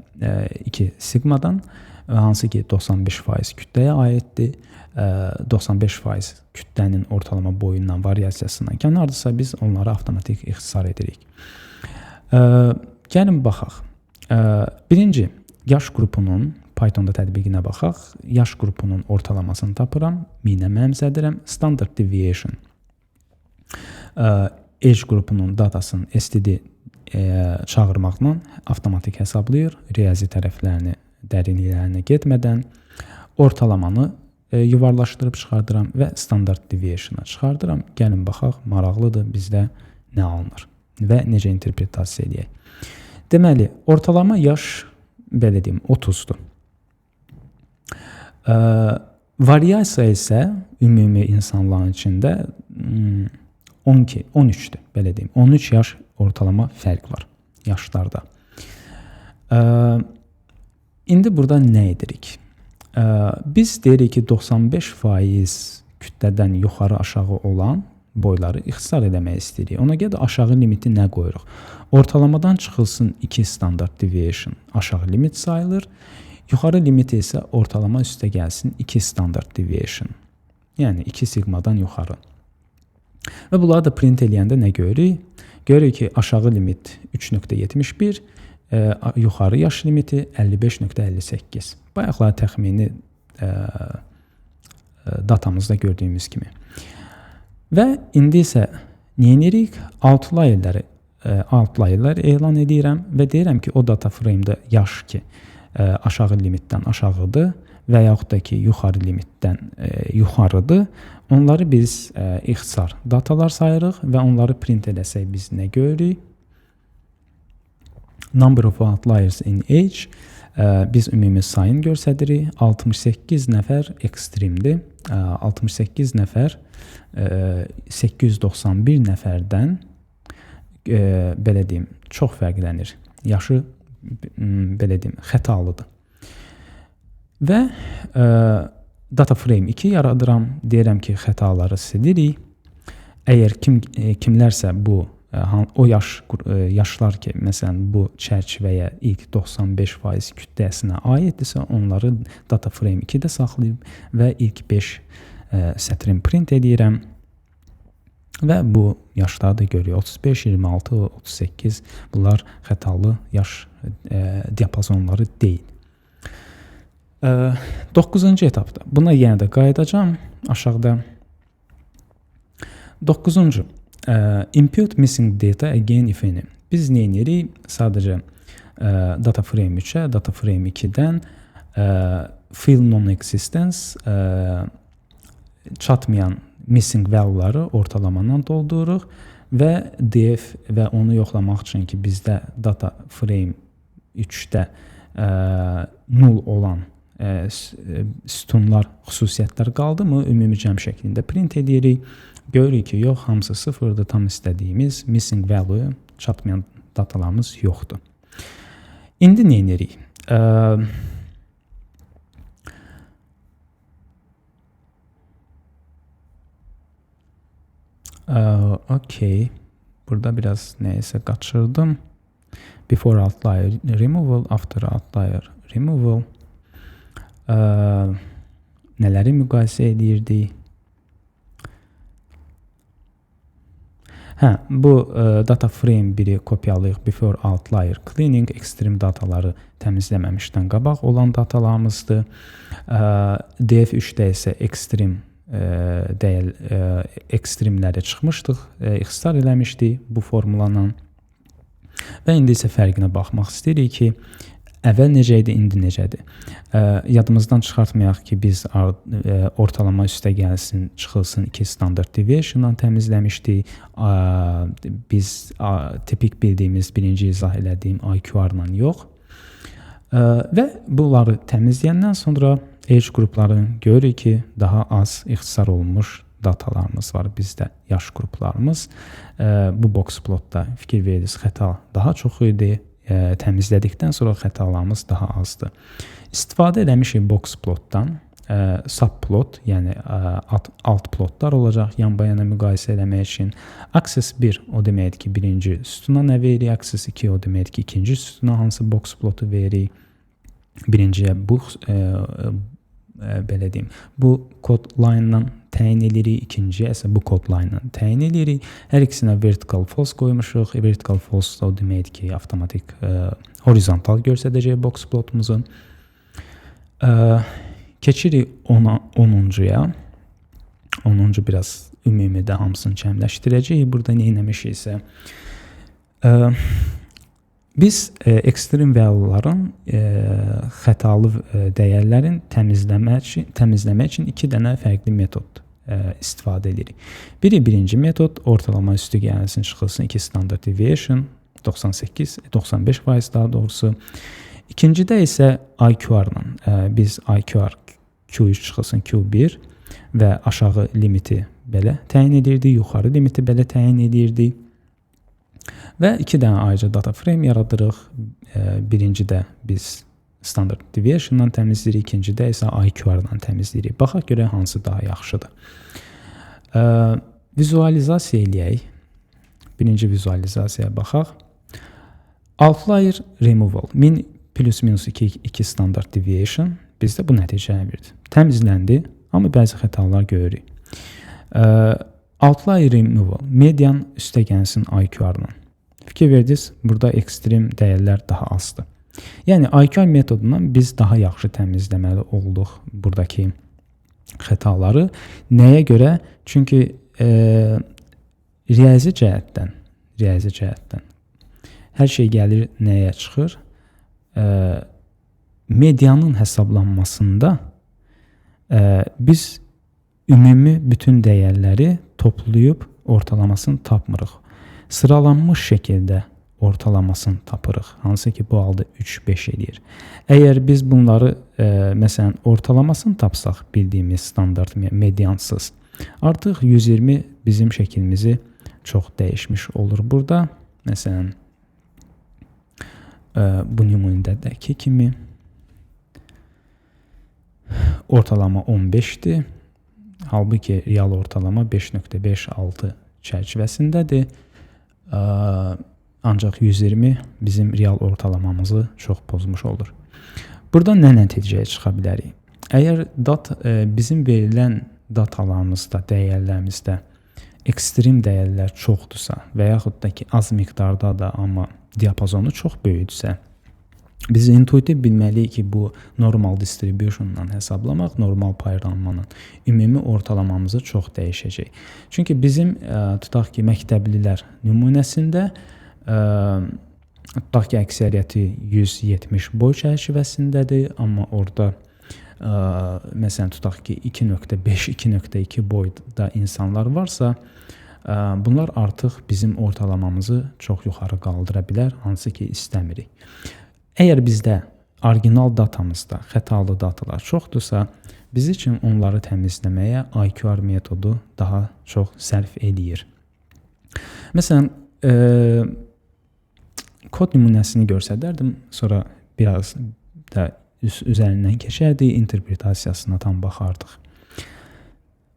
2 sigmadan, hansı ki 95% kütləyə aiddir. 95% kütlənin ortalama boyundan, variasiyasından kənardırsa, biz onları avtomatik ixtisar edirik. Gəlin baxaq. Birinci, yaş qrupunun Pythonda tətbiqinə baxaq. Yaş qrupunun ortalamasını tapıram. Minə məmzədirəm. Standard deviation. Age qrupunun datasını std çağırmaqla avtomatik hesablayır. Riyazi tərəflərini, dərinliklərinə getmədən ortalamanı yuvarlaşdırıb çıxardıram və standard deviation-a çıxardıram. Gəlin baxaq, maraqlıdır bizdə nə alınır və necə interpretasiya edək. Deməli, ortalama yaş, belə deyim, 30-dur. Variasiya isə ümumi insanların içində 13-dür, belə deyim. 13 yaş ortalama fərq var yaşlarda. İndi burada nə edirik? Biz deyirik ki, 95% kütlədən yuxarı aşağı olan boyları ixtisar eləmək istəyirik. Ona görə də aşağı limiti nə qoyuruq? Ortalamadan çıxılsın 2 standard deviation aşağı limit sayılır. Yuxarı limiti isə ortalama üstə gəlsin 2 standard deviation. Yəni 2 sigmadan yuxarı. Və bunları da print eləyəndə nə görürük? Görürük ki, aşağı limit 3.71, yuxarı yaş limiti 55.58. Bayaqlar təxmini datamızda gördüyümüz kimi. Və indi isə nə edirik? Outlayerləri elan edirəm və deyirəm ki, o data frame-də yaş ki, aşağı limitdən aşağıdır və yaxud da ki, yuxarı limitdən yuxarıdır. Onları biz ixtisar datalar sayırıq və onları print eləsək biz nə görürük? Number of outliers in age. Biz ümumi sayını göstəririk. 68 nəfər ekstremdir. 68 nəfər 891 nəfərdən belə deyim, çox fərqlənir. Yaşı belə deyim, xətalıdır. Və data frame 2 yaradıram. Deyirəm ki, xətaları silirik. Əgər kimlərsə bu o yaşlar ki, məsələn, bu çərçivəyə ilk 95% kütləsinə aiddirsə, onları data frame 2-də saxlayıb və ilk 5 sətrin print edirəm. Və bu yaşları da görürük. 35, 26, 38 bunlar xətalı yaş diapazonları deyil. 9-cu etapda. Buna yenə də qayıdacağam aşağıda. 9-cu. Impute missing data again if any. Biz nə edirik? Sadəcə data frame 3-ə, data frame 2-dən fill non-existence çatmayan missing value-ları ortalamadan doldururuq və df və onu yoxlamaq üçün ki, bizdə data frame 3-də 0 olan sütunlar, xüsusiyyətlər qaldımı? Ümumi cəm şəklində print edirik. Görürük ki, yox, hamısı sıfırdır, tam istədiyimiz missing value, çatmayan datalarımız yoxdur. İndi nə edirik? Okay. Burada biraz nəyəsə qaçırdım. Before outlier removal, after outlier removal. nələri müqayisə edirdik? Bu data frame 1-i kopyalayıq. Before outlier cleaning ekstrem dataları təmizləməmişdən qabaq olan datalarımızdır. DF3-də isə ekstremləri çıxmışdıq, ixtisar eləmişdik bu formulanın. Və indi isə fərqinə baxmaq istəyirik ki, əvvəl necə idi, indi necədir. Yadımızdan çıxartmayaq ki, biz ortalama üstə gəlsin, çıxılsın 2 standard deviation-dan təmizləmişdik. Biz tipik bildiyimiz, birinci izah elədiyim IQR-la yox. Və bunları təmizləyəndən sonra age qrupları görürük ki, daha az ixtisar olunmuş datalarımız var bizdə, yaş qruplarımız. Bu box plotda fikir verirsiniz, xəta daha çox idi. Təmizlədikdən sonra xətalarımız daha azdır. İstifadə eləmişik box plotdan, subplot, yəni alt plotlar olacaq yan-bayana müqayisə eləmək üçün. Axis 1 o deməkdir ki, birinci sütuna nə veririk, axis 2 o deməkdir ki, ikinci sütuna hansı box plotu veririk. Birinciyə bu belə deyim, bu kod line-dan təyin edirik, ikinciyə isə bu kod line-dan təyin edirik. Hər ikisinə vertical false qoymuşuq. Vertical false o deməkdir ki, avtomatik horizontal göstərəcək box plotumuzu. Keçirik 10-cuya. 10-cu biraz ümumidə hamısını kəmləşdirəcək. Burada nə etmişiksə, biz ekstrem value'ların xətalı dəyərlərin təmizləmək üçün 2 dənə fərqli metod istifadə edirik. Birinci metod ortalama üstü gəlsin, çıxılsın 2 standard deviation 95% daha doğrusu. İkincidə isə IQR-la biz IQR Q3 çıxılsın Q1 və aşağı limiti belə təyin edirdik, yuxarı limiti belə təyin edirdik. Və 2 dənə ayrıca data frame yaradırıq. Birincidə biz standard deviation-dan təmizləyirik, ikincidə isə IQR-dan təmizləyirik. Baxaq görə hansı daha yaxşıdır. Vizualizasiya eləyək. Birinci vizualizasiyaya baxaq. Outlier removal. Min plus minus 2 standard deviation bizdə bu nəticəni verdi. Təmizləndi, amma bəzi xətalar görürük. Outlier removal. Median üstə gəlsin IQR-la. Fikir verdiniz, burada ekstrem dəyərlər daha azdır. Yəni IQR metodundan biz daha yaxşı təmizləməli olduq buradakı xətaları. Nəyə görə? Çünki riyazi cəhətdən hər şey gəlir nəyə çıxır? Medianın hesablanmasında biz ümumi bütün dəyərləri toplayıb ortalamasını tapmırıq. Sıralanmış şəkildə ortalamasını tapırıq. Hansı ki, bu halda 3-5 edir. Əgər biz bunları, məsələn, ortalamasını tapsaq, bildiyimiz standart mediansız, artıq 120 bizim şəklimizi çox dəyişmiş olur burada. Məsələn, bu nümunədəki kimi ortalama 15-dir. Halbuki real ortalama 5.56 çərçivəsindədir. Ancaq 120 bizim real ortalamamızı çox pozmuş olur. Burada nə nəticəyə çıxa bilərik? Əgər bizim verilən datalarımızda, dəyərlərimizdə ekstrem dəyərlər çoxdursa və yaxud da ki, az miqdarda da, amma diapazonu çox böyükdürsə, biz intuitiv bilməliyik ki, bu normal distribution-dan hesablamaq, normal paylanmanın ümumi ortalamamızı çox dəyişəcək. Çünki bizim, tutaq ki, məktəblilər nümunəsində, tutaq ki, əksəriyyəti 170 boy çərçivəsindədir, amma orada, məsələn, tutaq ki, 2.5, 2.2 boyda insanlar varsa, bunlar artıq bizim ortalamamızı çox yuxarı qaldıra bilər, hansı ki, istəmirik. Əgər bizdə orijinal datamızda xətalı datalar çoxdursa, biz üçün onları təmizləməyə IQR metodu daha çox sərf edir. Məsələn, kod nümunəsini göstərərdim, sonra biraz da üzərindən keçərdik, interpretasiyasına tam baxardıq.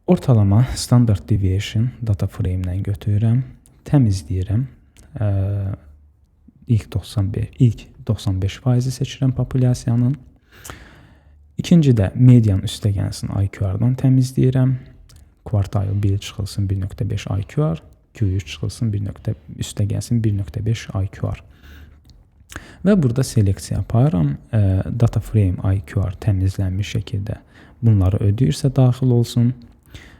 Ortalama standard deviation data frame-dən götürürəm, təmizləyirəm. İlk 95% seçirəm populyasiyanın. İkinci də median üstəgəlsin IQR-dan təmizləyirəm. Kvartal 1 çıxılsın 1.5 IQR, Q3 çıxılsın üstəgəlsin 1.5 IQR. Və burada seleksiya aparıram. Data frame IQR təmizlənmiş şəkildə bunları ödəyirsə daxil olsun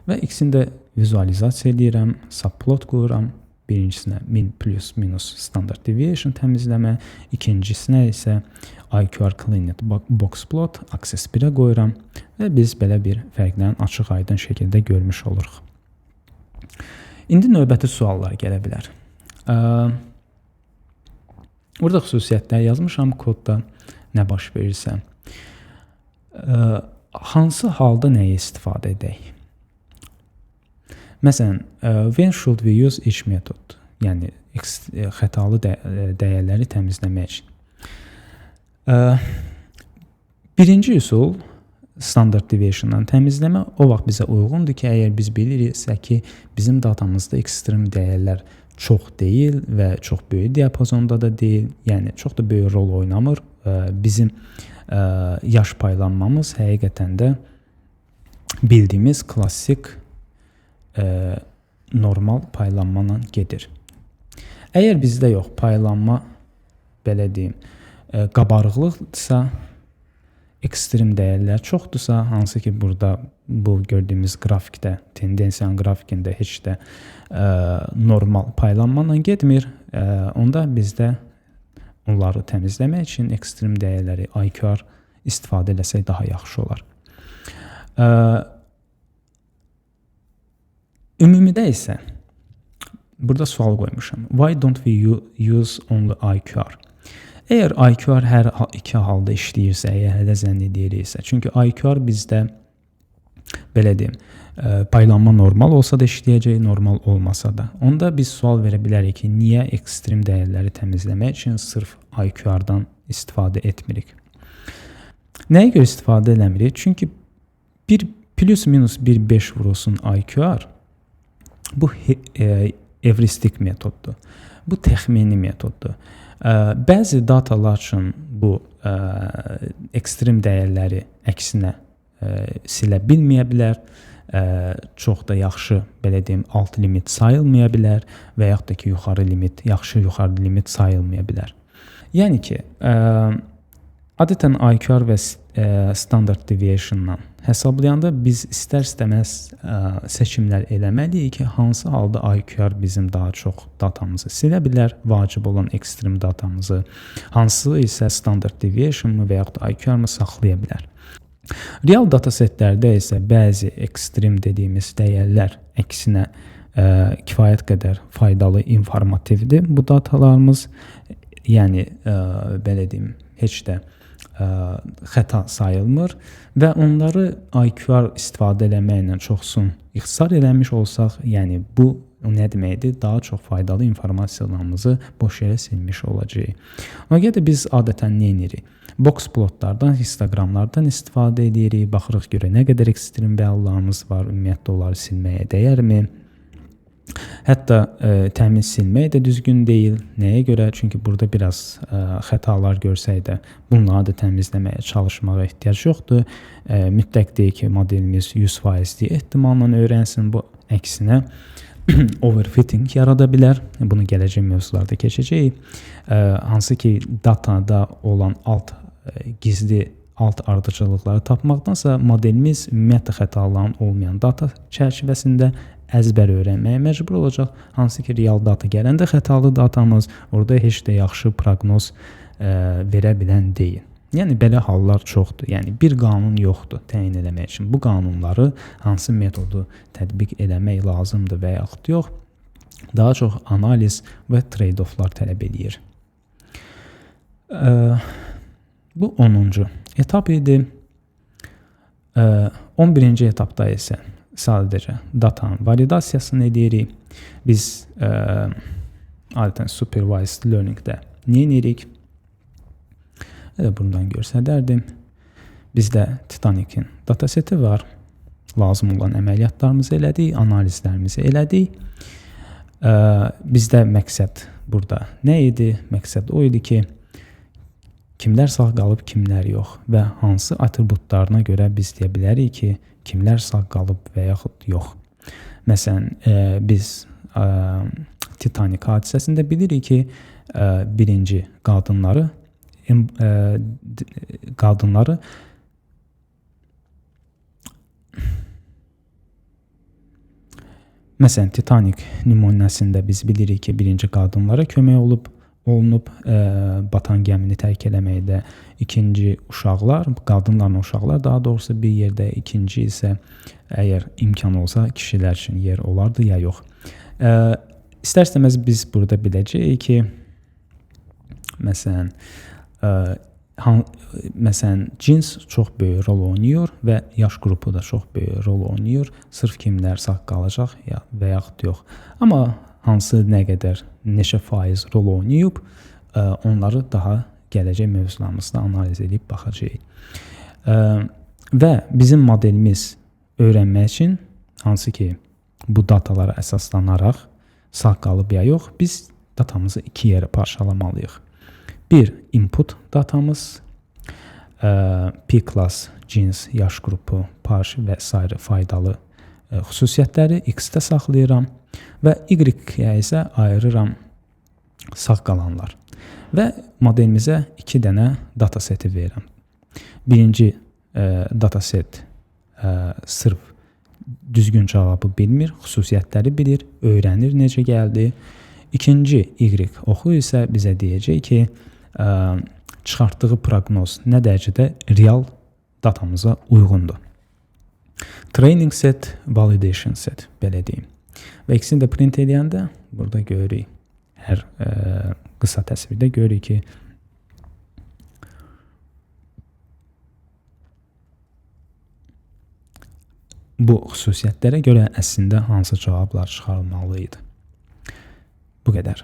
və ikisini də vizualizasiya edirəm, subplot qururam. Birincisine min plus minus standard deviation təmizləmə, ikincisinə isə IQR cleaned box plot access 1-ə qoyuram və biz belə bir fərqlərini açıq-aydın şəkildə görmüş oluruq. İndi növbəti suallar gələ bilər. Burada xüsusiyyətlər yazmışam kodda nə baş verirsə. Hansı halda nəyə istifadə edək? Məsələn, when should we use each method? Yəni xətalı dəyərləri təmizləmək üçün. Birinci üsul standard deviation'dan təmizləmə. O vaxt bizə uyğundur ki, əgər biz biliriksə ki, bizim datamızda ekstrem dəyərlər çox deyil və çox böyük diapazonda da deyil. Yəni çox da böyük rol oynamır. Bizim yaş paylanmamız həqiqətən də bildiyimiz klassik normal paylanma gedir. Əgər bizdə yox, paylanma belə deyim, qabarıqlıqdırsa, ekstrem dəyərlər çoxdursa, hansı ki burada bu gördüyümüz qrafikdə, tendensiyanın qrafikində heç də normal paylanma getmir, onda bizdə onları təmizləmək üçün ekstrem dəyərləri IQR istifadə eləsək daha yaxşı olar. Ümumidə isə burada sual qoymuşam. Why don't we use only IQR? Əgər IQR hər iki halda işləyirsə, əgər hələ zənn ediriksə, çünki IQR bizdə belə deyim, paylanma normal olsa da işləyəcək, normal olmasa da. Onda biz sual verə bilərik ki, niyə ekstrem dəyərləri təmizləmək üçün sırf IQR-dan istifadə etmirik? Nəyə görə istifadə eləmirik? Çünki bir plus minus 1.5 vurulsun IQR bu heuristik metoddur. Bu təxmini metoddur. Bəzi datalar üçün bu ekstrem dəyərləri əksinə silə bilməyə bilər. Çox da yaxşı, belə deyim, alt limit sayılmaya bilər və yaxud da ki, yaxşı yuxarı limit sayılmaya bilər. Yəni ki, adətən IQR və standard deviation-dan hesablayanda biz istər-istəməz seçimlər eləməliyik ki, hansı halda IQR bizim daha çox datamızı silə bilər, vacib olan ekstrem datamızı, hansı isə standard deviation-mı və yaxud da IQR-mı saxlaya bilər. Real datasetlərdə isə bəzi ekstrem dediyimiz dəyərlər əksinə kifayət qədər faydalı, informativdir bu datalarımız. Yəni, belə deyim, heç də xəta sayılmır və onları IQR istifadə eləməklə çoxsun ixtisar eləmiş olsaq, yəni bu nə deməkdir? Daha çox faydalı informasiyalarımızı boş yerə silmiş olacağıq. Ona görə də biz adətən nə edirik? Box plotlardan, histogramlardan istifadə edirik, baxırıq görə nə qədər ekstrem bəyalarımız var, ümumiyyətlə onları silməyə dəyərmi? Hətta təmiz silmək də düzgün deyil. Nəyə görə? Çünki burada biraz xətalar görsək də bunları da təmizləməyə çalışmağa ehtiyac yoxdur. Mütləq deyil ki, modelimiz 100% ehtimalla öyrənsin. Bu əksinə overfitting yarada bilər. Bunu gələcək mövzularda keçəcəyik. Hansı ki, datada olan gizli alt ardıcıllıqları tapmaqdansa modelimiz ümumiyyətlə xətaların olmayan data çərçivəsində əzbər öyrənməyə məcbur olacaq. Hansı ki, real data gələndə xətalı datamız orada heç də yaxşı proqnoz verə bilən deyil. Yəni, belə hallar çoxdur. Yəni, bir qanun yoxdur təyin eləmək üçün. Bu qanunları hansı metodu tətbiq eləmək lazımdır və yaxud yox, daha çox analiz və trade-offlar tələb edir. Bu 10-cu etap idi. 11-ci etapda isə sadəcə datanın validasiyasını edirik. Biz adətən supervised learningdə nə edirik? Bundan göstərdim. Bizdə Titanic'in dataseti var. Lazım olan əməliyyatlarımızı elədik, analizlərimizi elədik. Bizdə məqsəd burada nə idi? Məqsəd o idi ki, kimlər sağ qalıb, kimlər yox və hansı atributlarına görə biz deyə bilərik ki, kimlər sağ qalıb və yaxud yox. Məsələn, biz Titanik hadisəsində bilirik ki, birinci qadınları Məsələn, Titanik nümunəsində biz bilirik ki, birinci qadınlara kömək olunub, batan gəmini tərk eləməkdə, ikinci uşaqlar, qadınlarla uşaqlar daha doğrusu bir yerdə, ikinci isə əgər imkan olsa kişilər üçün yer olardı ya yox. İstər-istəməz biz burada biləcəyik ki, məsələn, cins çox böyük rol oynayır və yaş qrupu da çox böyük rol oynayır. Sırf kimlər sağ qalacaq və yaxud yox. Amma hansı nə qədər, neçə faiz rol oynayıb, onları daha gələcək mövzularımızda analiz edib baxacağıq. Və bizim modelimiz öyrənmək üçün, hansı ki bu datalara əsaslanaraq sağ qalıb ya yox, biz datamızı iki yerə parçalamalıyıq. Bir, input datamız, P-class, cins, yaş qrupu, paj və s. faydalı xüsusiyyətləri X-də saxlayıram və Y-yə isə ayırıram sağ qalanlar. Və modelimizə 2 dənə dataseti verirəm. Birinci dataset sırf düzgün cavabı bilmir, xüsusiyyətləri bilir, öyrənir necə gəldi. İkinci Y oxu isə bizə deyəcək ki, çıxartdığı proqnoz nə dərəcədə real datamıza uyğundur. Training set, validation set, belə deyim. Və ikisini də print edəndə burada görürük, hər qısa təsvirdə görürük ki, bu xüsusiyyətlərə görə əslində hansı cavablar çıxarılmalı idi. Bu qədər.